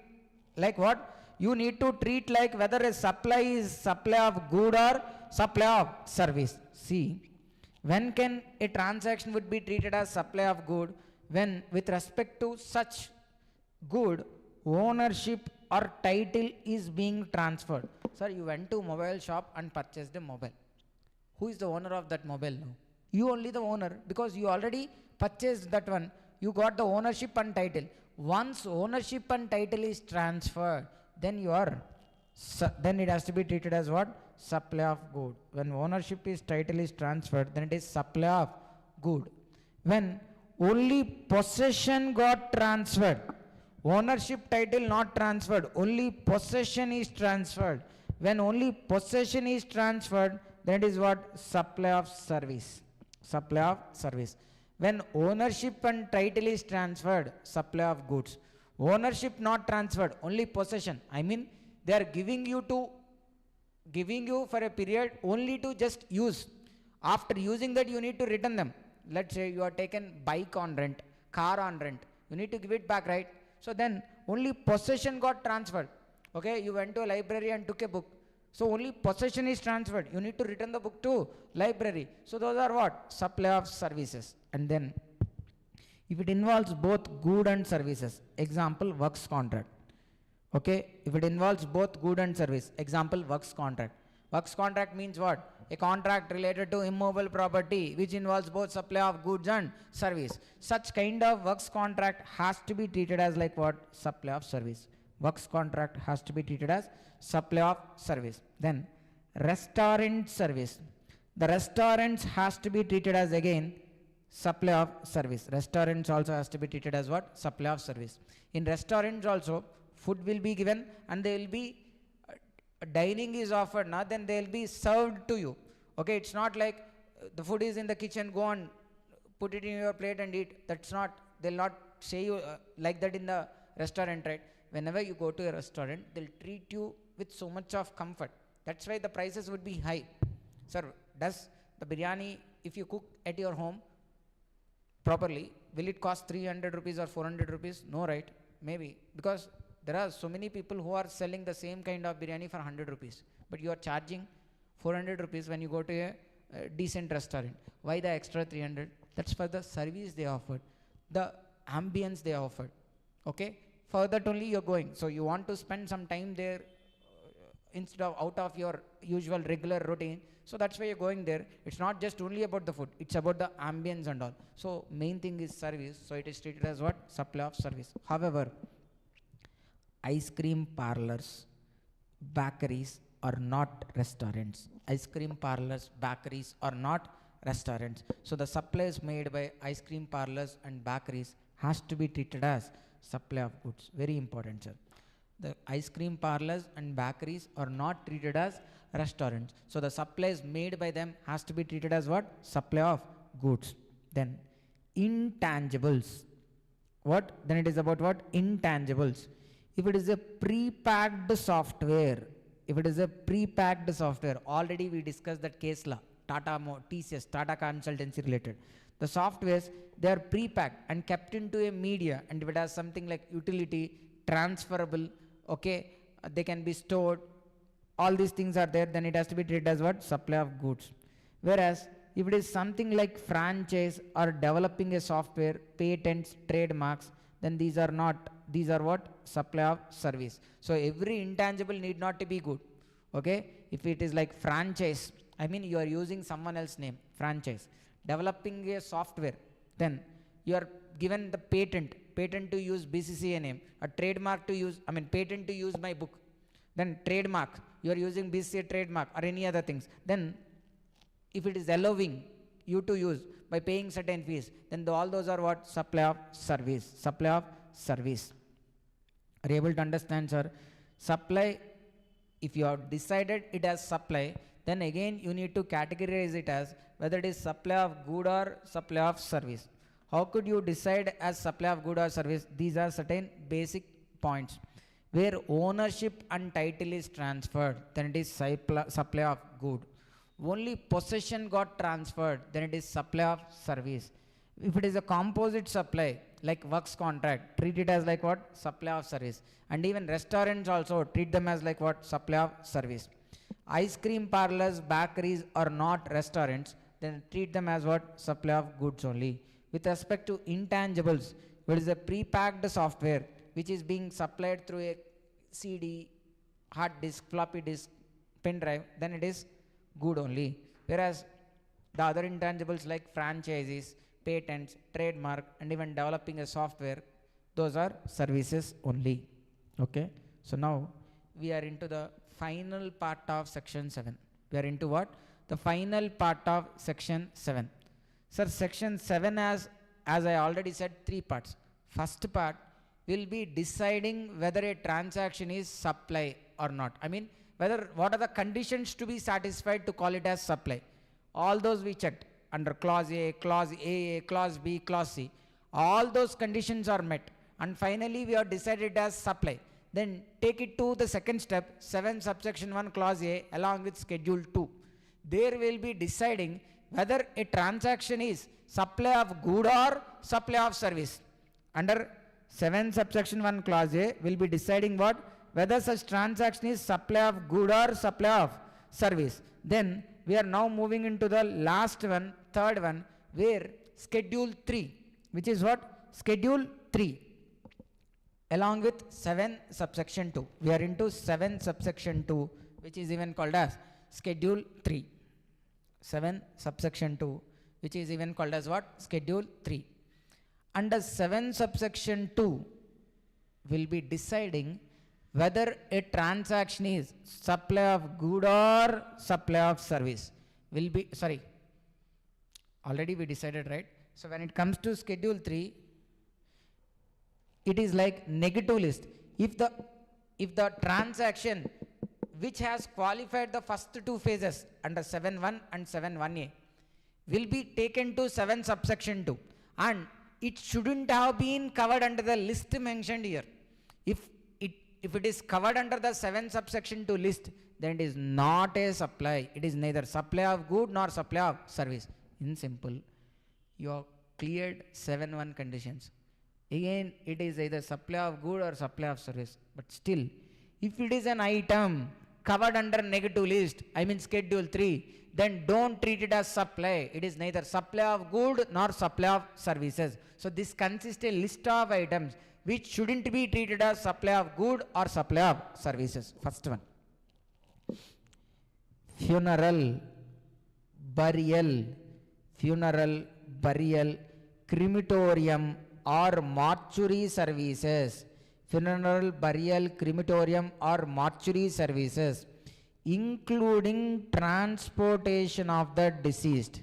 like what? You need to treat like whether a supply is supply of good or supply of service. See, when can a transaction would be treated as supply of good? When with respect to such good, ownership or title is being transferred. Sir, you went to mobile shop and purchased a mobile. Who is the owner of that mobile now? You only the owner, because you already purchased that one. You got the ownership and title. Once ownership and title is transferred, then then it has to be treated as what? Supply of good. When ownership is title is transferred, then it is supply of good. When only possession got transferred, ownership title not transferred, only possession is transferred. When only possession is transferred, then it is what? Supply of service. Supply of service. When ownership and title is transferred, supply of goods. Ownership not transferred, only possession. I mean, they are giving you for a period only to just use. After using that, you need to return them. Let's say you are taken bike on rent, car on rent. You need to give it back, right? So then only possession got transferred. Okay, you went to a library and took a book. So only possession is transferred. You need to return the book to library. So those are what? Supply of services. And then if it involves both good and services, example works contract. Okay, if it involves both good and service, example works contract. Works contract means what? A contract related to immovable property which involves both supply of goods and service. Such kind of works contract has to be treated as like what? Supply of service. Works contract has to be treated as supply of service. Then restaurant service. The restaurants has to be treated as again supply of service. Restaurants also has to be treated as what? Supply of service. In restaurants also, food will be given and they will be dining is offered now, then they will be served to you. Okay, it's not like the food is in the kitchen, go and put it in your plate and eat. That's not, they'll not say you like that in the restaurant, right? Whenever you go to a restaurant, they'll treat you with so much of comfort. That's why the prices would be high. Sir, does the biryani, if you cook at your home properly, will it cost 300 rupees or 400 rupees? No, right? Maybe, because there are so many people who are selling the same kind of biryani for 100 rupees, but you are charging 400 rupees when you go to a decent restaurant. Why the extra 300? That's for the service they offered, the ambience they offered. Okay, for that only you're going. So you want to spend some time there instead of out of your usual regular routine. So that's why you're going there. It's not just only about the food, it's about the ambience and all. So main thing is service, so it is treated as what? Supply of service. However, ice cream parlors, bakeries are not restaurants. Ice cream parlors, bakeries are not restaurants. So the supplies made by ice cream parlors and bakeries has to be treated as supply of goods. Very important, sir. The ice cream parlors and bakeries are not treated as restaurants. So the supplies made by them has to be treated as what? Supply of goods. Then intangibles. What? Then it is about what? Intangibles. If it is a pre-packed software, already we discussed that case law, TCS, Tata Consultancy related. The softwares, they are pre-packed and kept into a media, and if it has something like utility, transferable, okay, they can be stored, all these things are there, then it has to be treated as what? Supply of goods. Whereas, if it is something like franchise or developing a software, patents, trademarks, then these are not, these are what? Supply of service. So every intangible need not to be good. Okay, if it is like franchise, I mean you are using someone else's name, franchise. Developing a software, then you are given the patent to use BCCA name, a trademark to use, I mean patent to use my book. Then trademark, you are using BCCA trademark or any other things. Then if it is allowing you to use by paying certain fees, then all those are what? Supply of service. Supply of service. Are you able to understand, sir? Supply, if you have decided it as supply, then again you need to categorize it as whether it is supply of good or supply of service. How could you decide as supply of good or service? These are certain basic points. Where ownership and title is transferred, then it is supply of good. Only possession got transferred, then it is supply of service. If it is a composite supply, like works contract, treat it as like what? Supply of service. And even restaurants also treat them as like what? Supply of service. Ice cream parlors, bakeries are not restaurants, then treat them as what? Supply of goods only. With respect to intangibles, it is a pre-packed software which is being supplied through a CD, hard disk, floppy disk, pen drive, then it is good only. Whereas the other intangibles like franchises, patents, trademark, and even developing a software, those are services only. Okay. So now we are into the final part of section 7. We are into what? The final part of section 7. Sir, section 7 has, as I already said, 3 parts. First part will be deciding whether a transaction is supply or not. I mean, whether what are the conditions to be satisfied to call it as supply. All those we checked under clause A, clause AA, clause B, clause C. All those conditions are met. And finally, we have decided as supply. Then take it to the second step, 7 subsection 1 clause A along with schedule 2. There will be deciding whether a transaction is supply of good or supply of service. Under 7 subsection 1 clause A will be deciding what? Whether such transaction is supply of good or supply of service. Then we are now moving into the last one, third one, where schedule 3, which is what? Schedule 3 along with 7 subsection 2. We are into 7 subsection 2, which is even called as schedule 3. 7 subsection 2, which is even called as what? Schedule 3. Under 7 subsection 2 will be deciding whether a transaction is supply of good or supply of service. Will be, sorry, already we decided, right? So when it comes to schedule 3, it is like negative list. If the transaction which has qualified the first 2 phases under 7.1 and 7.1a will be taken to 7 subsection 2, and it shouldn't have been covered under the list mentioned here. If it is covered under the 7 subsection 2 list, then it is not a supply. It is neither supply of good nor supply of service. In simple, you have cleared 7.1 conditions. Again, it is either supply of good or supply of service. But still, if it is an item covered under negative list, I mean schedule 3, then don't treat it as supply. It is neither supply of good nor supply of services. So this consists a list of items which shouldn't be treated as supply of good or supply of services. First one. funeral, burial, funeral, burial, crematorium or mortuary services, funeral, burial, crematorium or mortuary services, including transportation of the deceased,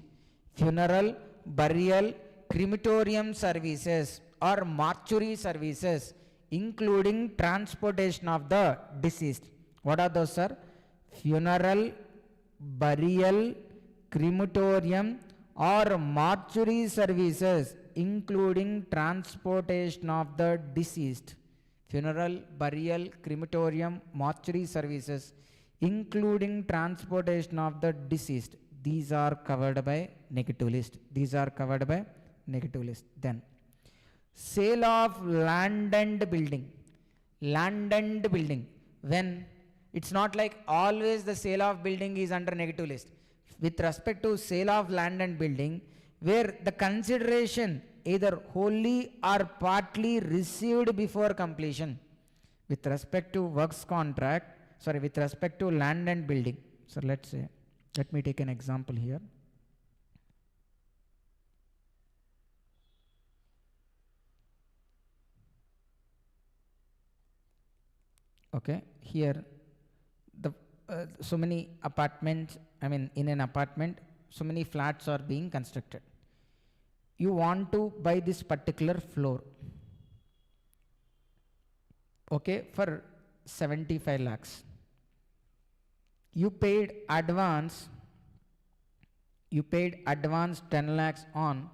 funeral, burial, crematorium services or mortuary services, including transportation of the deceased. What are those, sir? Funeral, burial, crematorium or mortuary services, including transportation of the deceased. Funeral, burial, crematorium, mortuary services, including transportation of the deceased. These are covered by negative list. These are covered by negative list. Then sale of land and building. Land and building. When it's not like always the sale of building is under negative list. With respect to sale of land and building, where the consideration either wholly or partly received before completion. With respect to works contract, sorry, with respect to land and building. So let's say, let me take an example here. Okay, here the so many apartments, I mean in an apartment, so many flats are being constructed. You want to buy this particular floor, okay, for 75 lakhs. You paid advance 10 lakhs on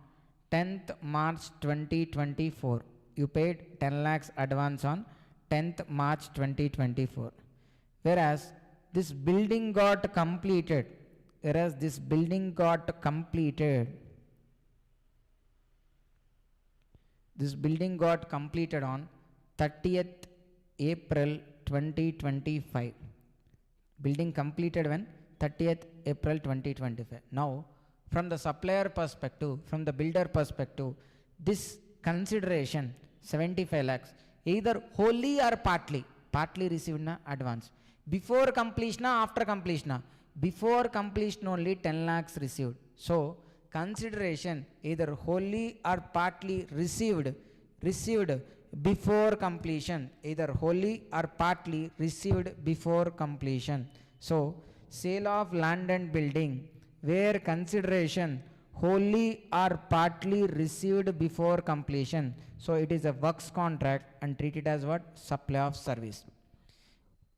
10th March 2024. You paid 10 lakhs advance on 10th March 2024. Whereas this building got completed, this building got completed on 30th April 2025. Building completed when? 30th April 2025. Now, from the supplier perspective, from the builder perspective, this consideration 75 lakhs, either wholly or partly received na advance. Before completion, after completion? Before completion only 10 lakhs received. So, consideration either wholly or partly received before completion, either wholly or partly received before completion. So, sale of land and building where consideration wholly or partly received before completion. So, it is a works contract and treated as what? Supply of service.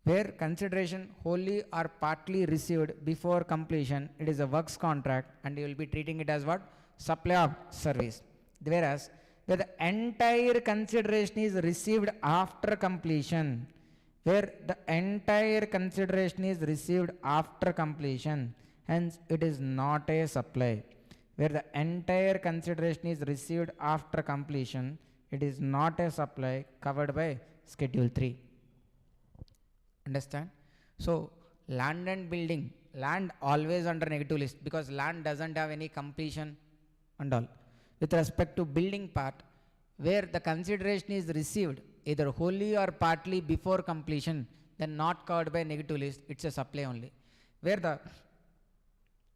Where consideration wholly or partly received before completion, it is a works contract and you will be treating it as what? Supply of service. Whereas, where the entire consideration is received after completion, where the entire consideration is received after completion, hence it is not a supply. Where the entire consideration is received after completion, it is not a supply covered by Schedule 3. Understand? So, land and building, land always under negative list because land doesn't have any completion and all. With respect to building part, where the consideration is received either wholly or partly before completion, then not covered by negative list, it's a supply only. Where the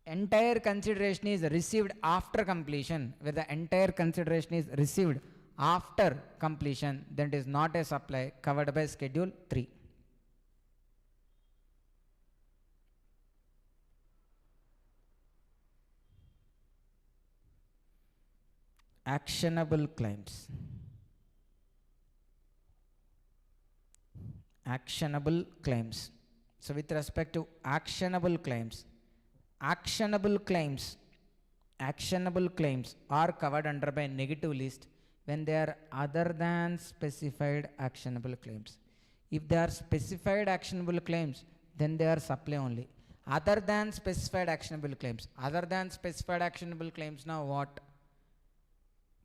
entire consideration is received after completion, where the entire consideration is received after completion, then it is not a supply covered by Schedule 3. Actionable claims. Actionable claims. So with respect to actionable claims are covered under by negative list when they are other than specified actionable claims. If they are specified actionable claims, then they are supply only. Other than specified actionable claims. Other than specified actionable claims, now what?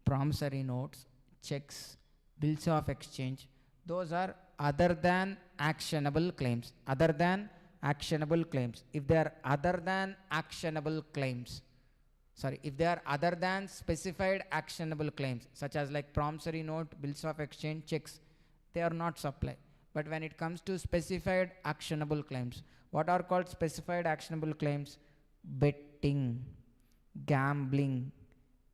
Promissory notes, checks, bills of exchange, those are other than actionable claims. Other than actionable claims. If they are other than actionable claims, sorry, if they are other than specified actionable claims, such as like promissory note, bills of exchange, checks, they are not supply. But when it comes to specified actionable claims, what are called specified actionable claims? Betting, gambling,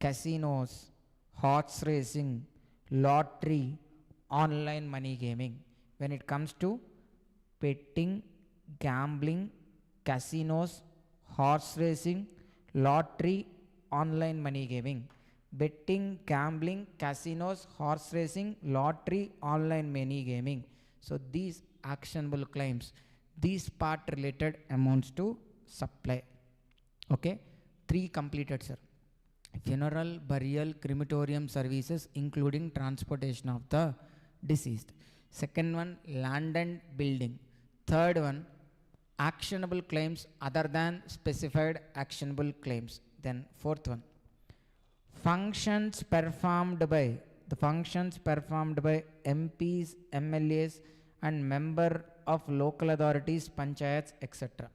casinos, horse racing, lottery, online money gaming. When it comes to betting, gambling, casinos, horse racing, lottery, online money gaming. Betting, gambling, casinos, horse racing, lottery, online money gaming. So these actionable claims, these part related amounts to supply. Okay, 3 completed, sir. Funeral, burial, crematorium services, including transportation of the deceased. Second one, land and building. Third one, actionable claims other than specified actionable claims. Then fourth one, functions performed by MPs, MLAs and member of local authorities, panchayats, etc.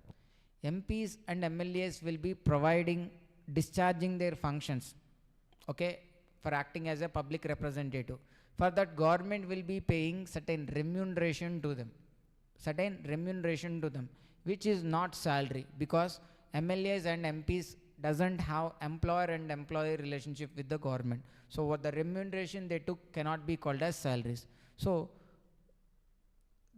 MPs and MLAs will be discharging their functions, okay, for acting as a public representative. For that, government will be paying certain remuneration to them, which is not salary, because MLAs and MPs doesn't have employer and employee relationship with the government. So what the remuneration they took cannot be called as salaries. So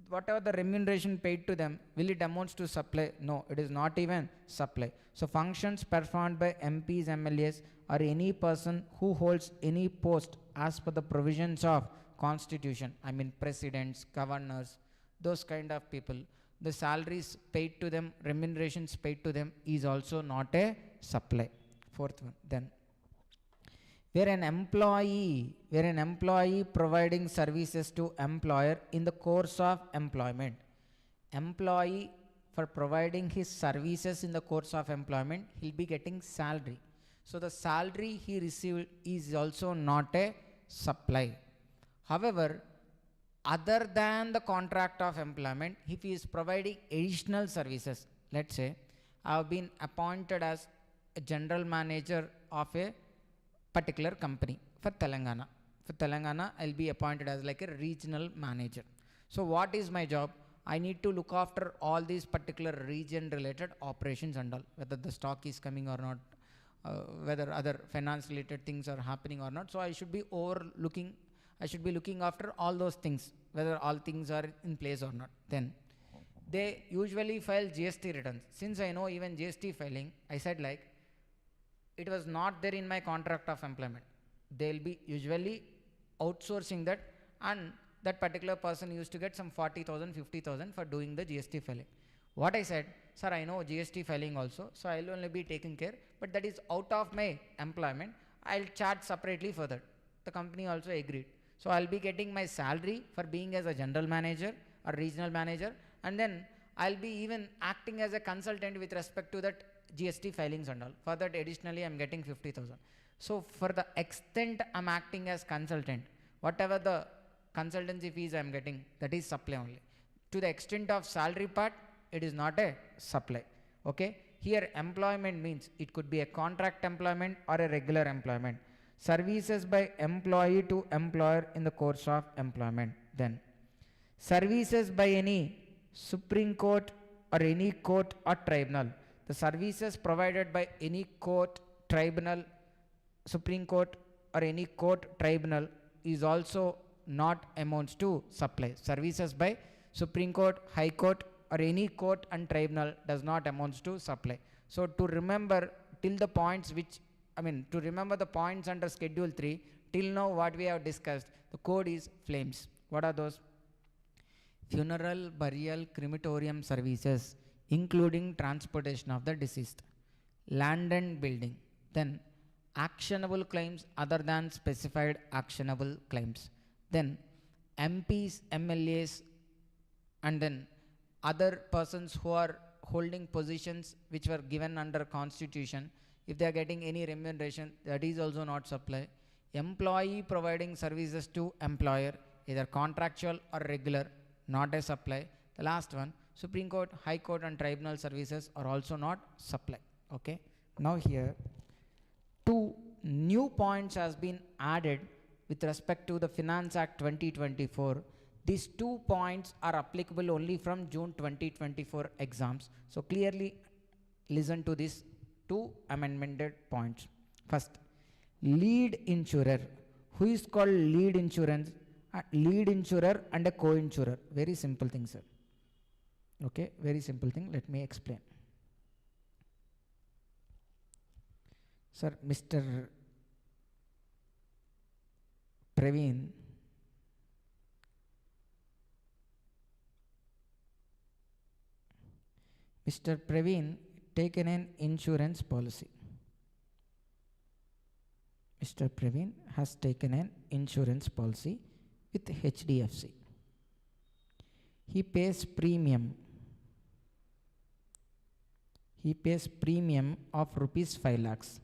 whatever the remuneration paid to them, will it amounts to supply? No, it is not even supply. So functions performed by MPs, MLAs or any person who holds any post as per the provisions of constitution, I mean presidents, governors, those kind of people, the salaries paid to them, remunerations paid to them is also not a supply. Fourth one, then where an employee providing services to employer in the course of employment. Employee, for providing his services in the course of employment, he'll be getting salary. So the salary he received is also not a supply. However, other than the contract of employment, if he is providing additional services, let's say I have been appointed as a general manager of a particular company for Telangana. For Telangana, I'll be appointed as like a regional manager. So what is my job? I need to look after all these particular region related operations and all, whether the stock is coming or not, whether other finance related things are happening or not. So I should be looking after all those things, whether all things are in place or not. Then they usually file GST returns. Since I know even GST filing, I said like, it was not there in my contract of employment. They'll be usually outsourcing that, and that particular person used to get some 40,000, 50,000 for doing the GST filing. What I said, sir, I know GST filing also, so I'll only be taking care, but that is out of my employment. I'll charge separately for that. The company also agreed. So I'll be getting my salary for being as a general manager or regional manager, and then I'll be even acting as a consultant with respect to that GST filings and all. For that additionally I'm getting 50,000. So for the extent I'm acting as consultant, whatever the consultancy fees I'm getting, that is supply only. To the extent of salary part, it is not a supply. Okay. Here employment means it could be a contract employment or a regular employment. Services by employee to employer in the course of employment. Then services by any Supreme Court or any court or tribunal. The services provided by any court, tribunal, Supreme Court or any court, tribunal is also not amounts to supply. Services by Supreme Court, High Court or any court and tribunal does not amounts to supply. So to remember till the points to remember the points under Schedule 3, till now what we have discussed, the code is flames. What are those? Funeral, burial, crematorium services, including transportation of the deceased. Land and building. Then actionable claims other than specified actionable claims. Then MPs, MLAs, and then other persons who are holding positions which were given under Constitution, if they are getting any remuneration, that is also not supply. Employee providing services to employer, either contractual or regular, not a supply. The last one, Supreme Court, High Court and tribunal services are also not supply. Okay. Now here, 2 new points has been added with respect to the Finance Act 2024. These 2 points are applicable only from June 2024 exams. So clearly listen to these 2 amended points. First, lead insurer. Who is called lead insurance? Lead insurer and a co-insurer. Very simple thing, sir. Okay, very simple thing. Let me explain. Sir, Mr. Praveen, taken an insurance policy. Mr. Praveen has taken an insurance policy with HDFC. He pays premium. He pays premium of rupees 5 lakhs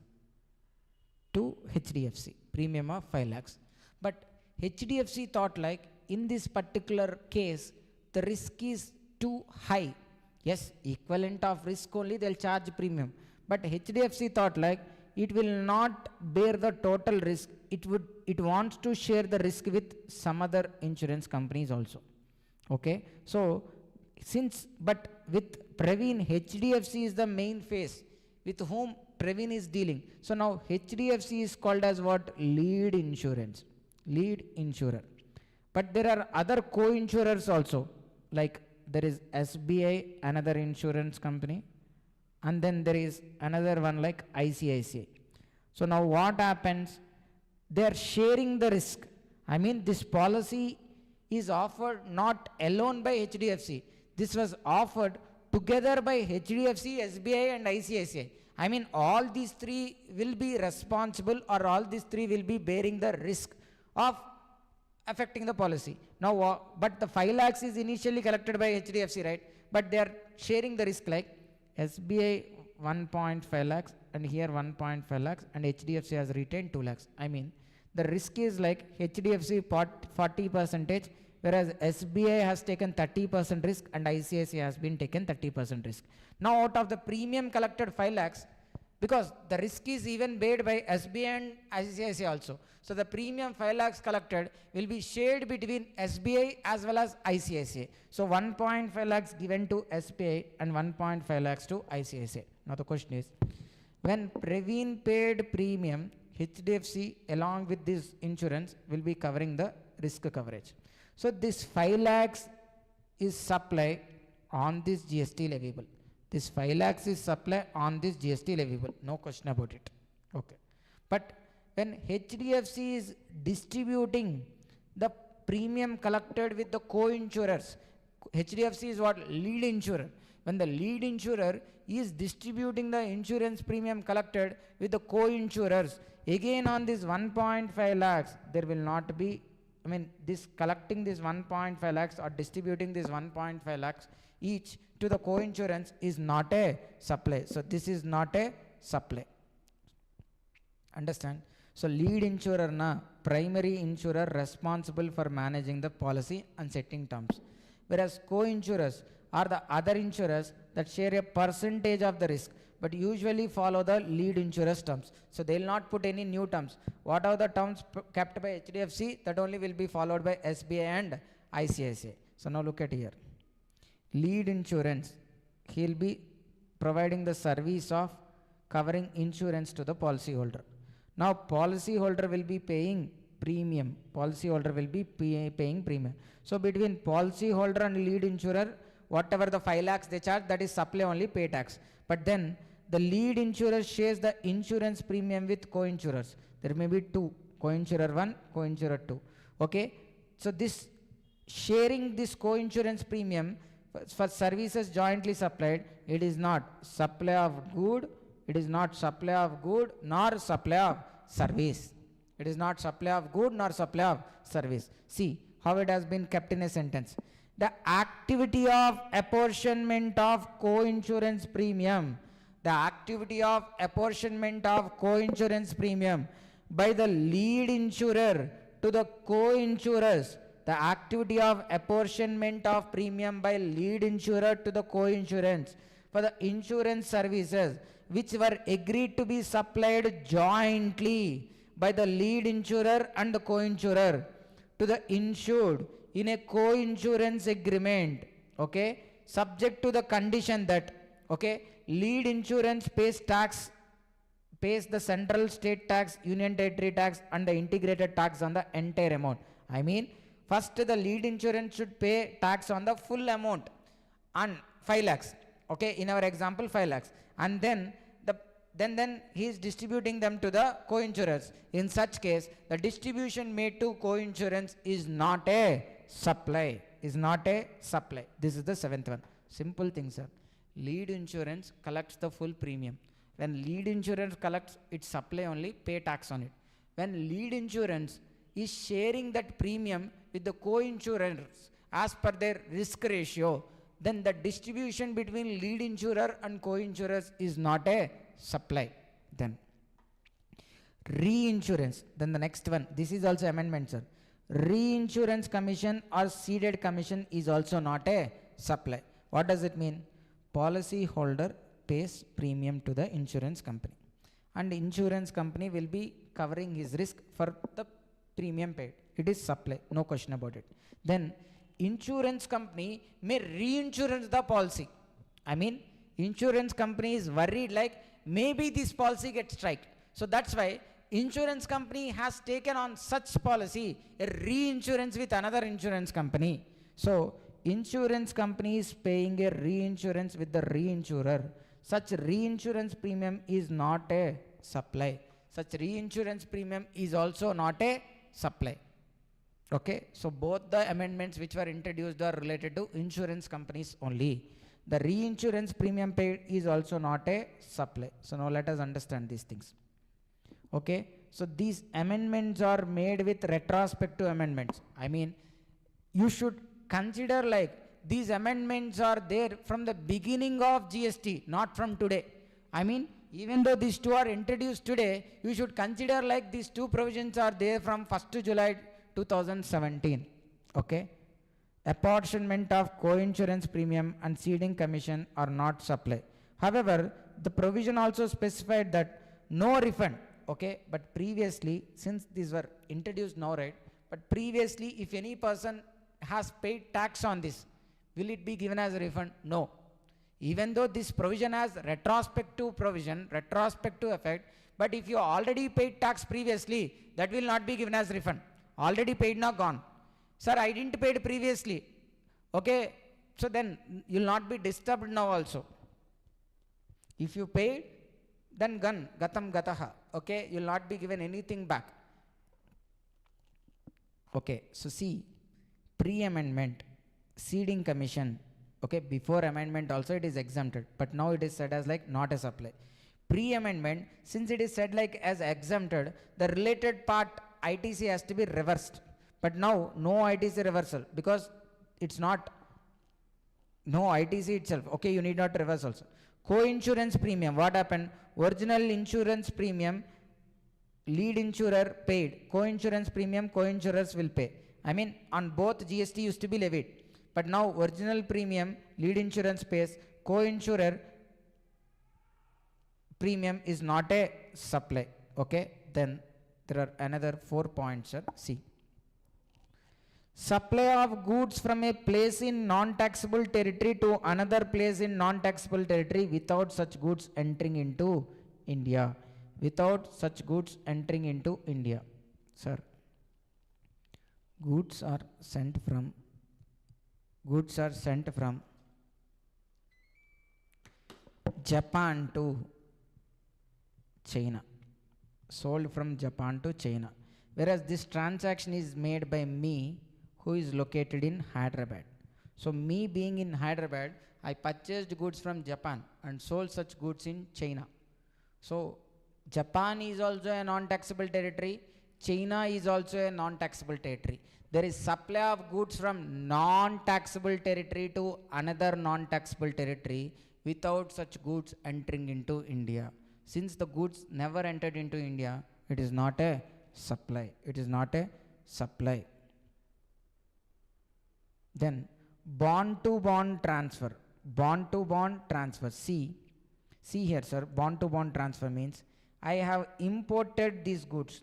to HDFC. Premium of 5 lakhs. But HDFC thought like in this particular case, the risk is too high. Yes, equivalent of risk only they'll charge premium. But HDFC thought like it will not bear the total risk. It wants to share the risk with some other insurance companies also. Okay. So but with Praveen, HDFC is the main face with whom Praveen is dealing. So now HDFC is called as what? Lead insurance. Lead insurer. But there are other co-insurers also, like there is SBI, another insurance company, and then there is another one like ICICI. So now what happens? They are sharing the risk. I mean, this policy is offered not alone by HDFC. This was offered together by HDFC, SBI and ICICI. I mean, all these three will be responsible, or all these three will be bearing the risk of affecting the policy. Now, but the 5 lakhs is initially collected by HDFC, right? But they are sharing the risk, like SBI 1.5 lakhs and here 1.5 lakhs, and HDFC has retained 2 lakhs. I mean, the risk is like HDFC 40%, whereas SBI has taken 30% risk and ICICI has been taken 30% risk. Now, out of the premium collected 5 lakhs, because the risk is even paid by SBI and ICICI also. So the premium 5 lakhs collected will be shared between SBI as well as ICICI. So 1.5 lakhs given to SBI and 1.5 lakhs to ICICI. Now the question is, when Praveen paid premium, HDFC along with this insurance will be covering the risk coverage. So this 5 lakhs is supply on this GST leviable. This 5 lakhs is supply on this GST leviable. No question about it. Okay. But when HDFC is distributing the premium collected with the co-insurers, HDFC is what? Lead insurer. When the lead insurer is distributing the insurance premium collected with the co-insurers, again on this 1.5 lakhs, there will not be, I mean, this collecting this 1.5 lakhs or distributing this 1.5 lakhs each to the co-insurance is not a supply. So this is not a supply. Understand? So lead insurer na primary insurer responsible for managing the policy and setting terms. Whereas co-insurers are the other insurers that share a percentage of the risk, but usually follow the lead insurer's terms. So they will not put any new terms. What are the terms kept by HDFC? That only will be followed by SBI and ICICI. So now look at here. Lead insurance, he will be providing the service of covering insurance to the policyholder. Now policyholder will be paying premium. Policyholder will be paying premium. So between policyholder and lead insurer, whatever the 5 lakhs they charge, that is supply only, pay tax. But then the lead insurer shares the insurance premium with co-insurers. There may be two, co-insurer 1, co-insurer 2. Okay. So this sharing this co-insurance premium for services jointly supplied, it is not supply of good, it is not supply of good nor supply of service. It is not supply of good nor supply of service. See how it has been kept in a sentence. The activity of apportionment of co-insurance premium, the activity of apportionment of co-insurance premium by the lead insurer to the co-insurers, the activity of apportionment of premium by lead insurer to the co-insurance for the insurance services which were agreed to be supplied jointly by the lead insurer and the co-insurer to the insured in a co-insurance agreement, okay, subject to the condition that, okay, lead insurance pays the central state tax, union territory tax and the integrated tax on the entire amount. I mean, first the lead insurance should pay tax on the full amount on 5 lakhs. Okay, in our example 5 lakhs, and then he is distributing them to the co-insurers. In such case, the distribution made to co-insurance is not a supply. Is not a supply. This is the 7th one. Simple thing, sir. Lead insurance collects the full premium. When lead insurance collects its supply only, pay tax on it. When lead insurance is sharing that premium with the co-insurers as per their risk ratio, then the distribution between lead insurer and co-insurers is not a supply. Then reinsurance, then the next one, this is also amendment, sir. Reinsurance commission or ceded commission is also not a supply. What does it mean? Policy holder pays premium to the insurance company, and insurance company will be covering his risk for the premium paid. It is supply, no question about it. Then insurance company may reinsure the policy. I mean, insurance company is worried like maybe this policy gets striked. So that's why insurance company has taken on such policy, a reinsurance with another insurance company. So insurance company is paying a reinsurance with the reinsurer. Such reinsurance premium is not a supply. Such reinsurance premium is also not a supply. Okay, so both the amendments which were introduced are related to insurance companies only. The reinsurance premium paid is also not a supply. So now let us understand these things. Okay, so these amendments are made with retrospective amendments. I mean, you should consider like these amendments are there from the beginning of GST, not from today. I mean, even though these two are introduced today, you should consider like these two provisions are there from 1st July 2017. Okay, apportionment of co-insurance premium and ceding commission are not supply. However, the provision also specified that no refund. Okay, but previously, since these were introduced now, right, but previously if any person has paid tax on this, will it be given as a refund? No. Even though this provision has retrospective provision, retrospective effect, but if you already paid tax previously, that will not be given as refund. Already paid, now gone. Sir, I didn't pay previously. Okay, so then you will not be disturbed now also. If you paid, then gatam gataha. Okay, you will not be given anything back. Okay, so see, pre-amendment, ceding commission. Okay, before amendment also it is exempted, but now it is said as like not a supply. Pre-amendment, since it is said like as exempted, the related part ITC has to be reversed. But now no ITC reversal because it's not no ITC itself. Okay, you need not reverse also. Co-insurance premium, what happened? Original insurance premium, lead insurer paid. Co-insurance premium, co-insurers will pay. I mean, on both GST used to be levied. But now original premium, lead insurance pays, co-insurer premium is not a supply. Okay, then there are another 4 points, sir. See. Supply of goods from a place in non-taxable territory to another place in non-taxable territory without such goods entering into India. Without such goods entering into India. Sir, goods are sent from Japan to China. Sold from Japan to China. Whereas this transaction is made by me, who is located in Hyderabad. So me being in Hyderabad, I purchased goods from Japan and sold such goods in China. So Japan is also a non-taxable territory. China is also a non-taxable territory. There is supply of goods from non-taxable territory to another non-taxable territory without such goods entering into India. Since the goods never entered into India, it is not a supply. It is not a supply. Then bond to bond transfer. Bond to bond transfer. See here, sir. Bond to bond transfer means I have imported these goods.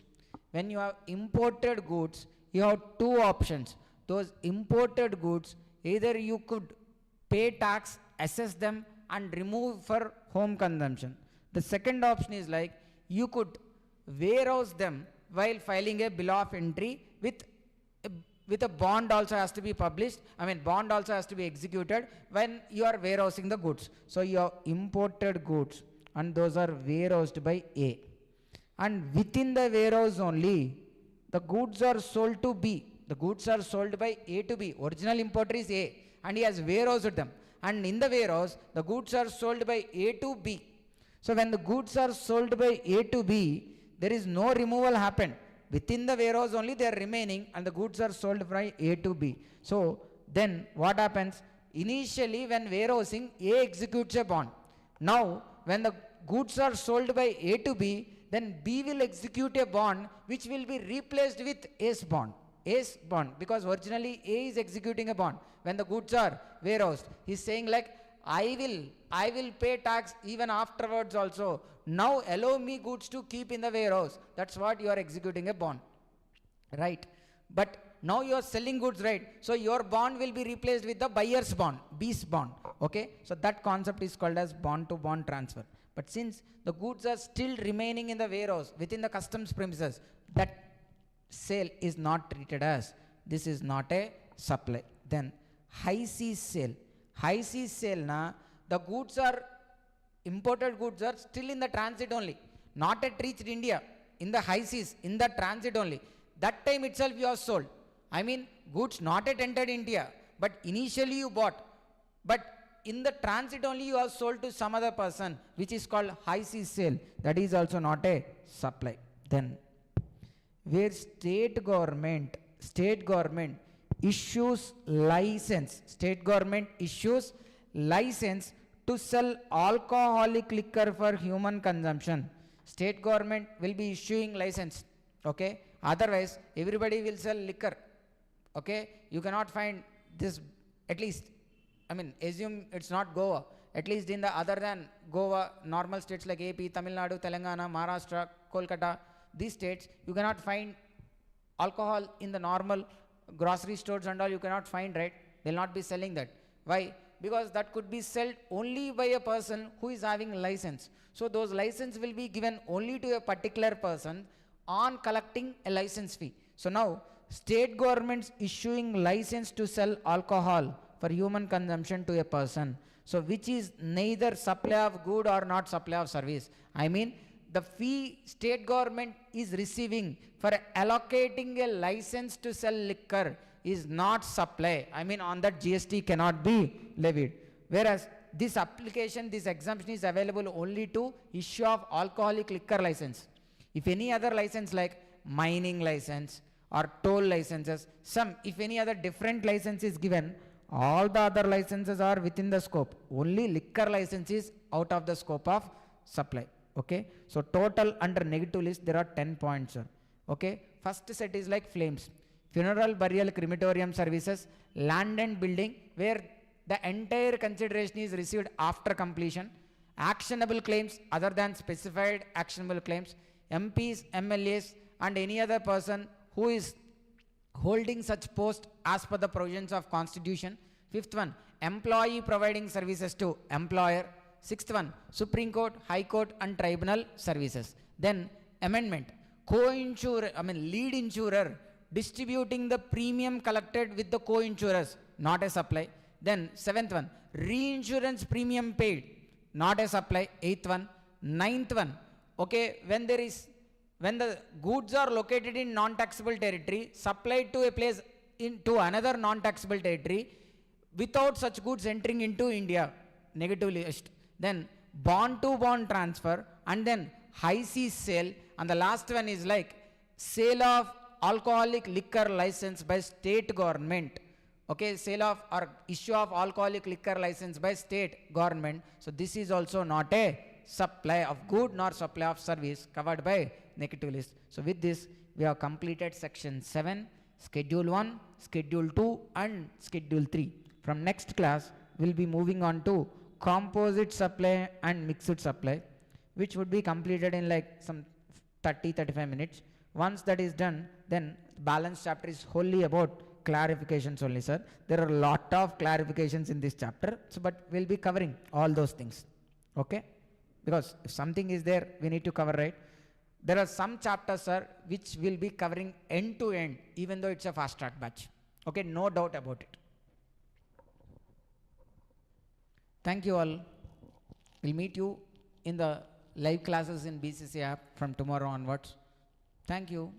When you have imported goods, you have two options. those imported goods, either you could pay tax, assess them and remove for home consumption. The second option is like you could warehouse them while filing a bill of entry with a bond also has to be published. I mean, bond also has to be executed when you are warehousing the goods. So you have imported goods and those are warehoused by A. And within the warehouse only, the goods are sold to B. The goods are sold by A to B. Original importer is A and he has warehoused them. And in the warehouse, the goods are sold by A to B. So when the goods are sold by A to B, there is no removal happened. Within the warehouse only they are remaining and the goods are sold by A to B. So then what happens? Initially when warehousing, A executes a bond. Now when the goods are sold by A to B, then B will execute a bond which will be replaced with A's bond. A's bond, because originally A is executing a bond. When the goods are warehoused, he's saying like, I will pay tax even afterwards also. Now allow me goods to keep in the warehouse. That's what you are executing a bond, right? But now you are selling goods, right? So your bond will be replaced with the buyer's bond, B's bond, okay? So that concept is called as bond to bond transfer. But since the goods are still remaining in the warehouse within the customs premises, that sale is not treated as, this is not a supply. Then high seas sale. High seas sale na, the goods are, imported goods are still in the transit only, not yet reached India, in the high seas, in the transit only. That time itself you have sold. I mean, goods not yet entered India, but initially you bought. But in the transit only you have sold to some other person, which is called high seas sale. That is also not a supply. Then where state government issues license, state government issues license to sell alcoholic liquor for human consumption. State government will be issuing license, okay? Otherwise, everybody will sell liquor, okay? You cannot find this, at least, I mean, assume it's not Goa. At least in the other than Goa, normal states like AP, Tamil Nadu, Telangana, Maharashtra, Kolkata, these states, you cannot find alcohol in the normal grocery stores and all, you cannot find, right? They'll not be selling that. Why? Because that could be sold only by a person who is having a license. So those license will be given only to a particular person on collecting a license fee. So now state governments issuing license to sell alcohol for human consumption to a person. So which is neither supply of good or not supply of service. I mean, the fee state government is receiving for allocating a license to sell liquor is not supply. I mean, on that GST cannot be levied. Whereas this application, this exemption is available only to issue of alcoholic liquor license. If any other license like mining license or toll licenses, if any other different license is given, all the other licenses are within the scope. Only liquor license is out of the scope of supply. Okay, so total under negative list there are 10 points, sir. Okay, first set is like flames, funeral, burial, crematorium services, land and building, where the entire consideration is received after completion, actionable claims other than specified actionable claims, MPs, MLAs and any other person who is holding such post as per the provisions of constitution. Fifth one, employee providing services to employer. Sixth one, Supreme Court, High Court and Tribunal services. Then amendment, co-insurer, lead insurer distributing the premium collected with the co-insurers, not a supply. Then seventh one, reinsurance premium paid, not a supply. Eighth one. Ninth one, okay, when the goods are located in non-taxable territory, supplied to a place to another non-taxable territory without such goods entering into India, negative list. Then bond to bond transfer, and then high seas sale, and the last one is like sale of alcoholic liquor license by state government. Okay, sale of or issue of alcoholic liquor license by state government. So this is also not a supply of good nor supply of service covered by negative list. So with this we have completed section 7, schedule 1, schedule 2 and schedule 3. From next class we will be moving on to composite supply and mixed supply, which would be completed in like some 30-35 minutes. Once that is done, then balance chapter is wholly about clarifications only, sir. There are a lot of clarifications in this chapter, so but we'll be covering all those things, okay? Because if something is there, we need to cover, right? There are some chapters, sir, which will be covering end to end, even though it's a fast track batch. Okay, no doubt about it. Thank you all. We'll meet you in the live classes in BCCA app from tomorrow onwards. Thank you.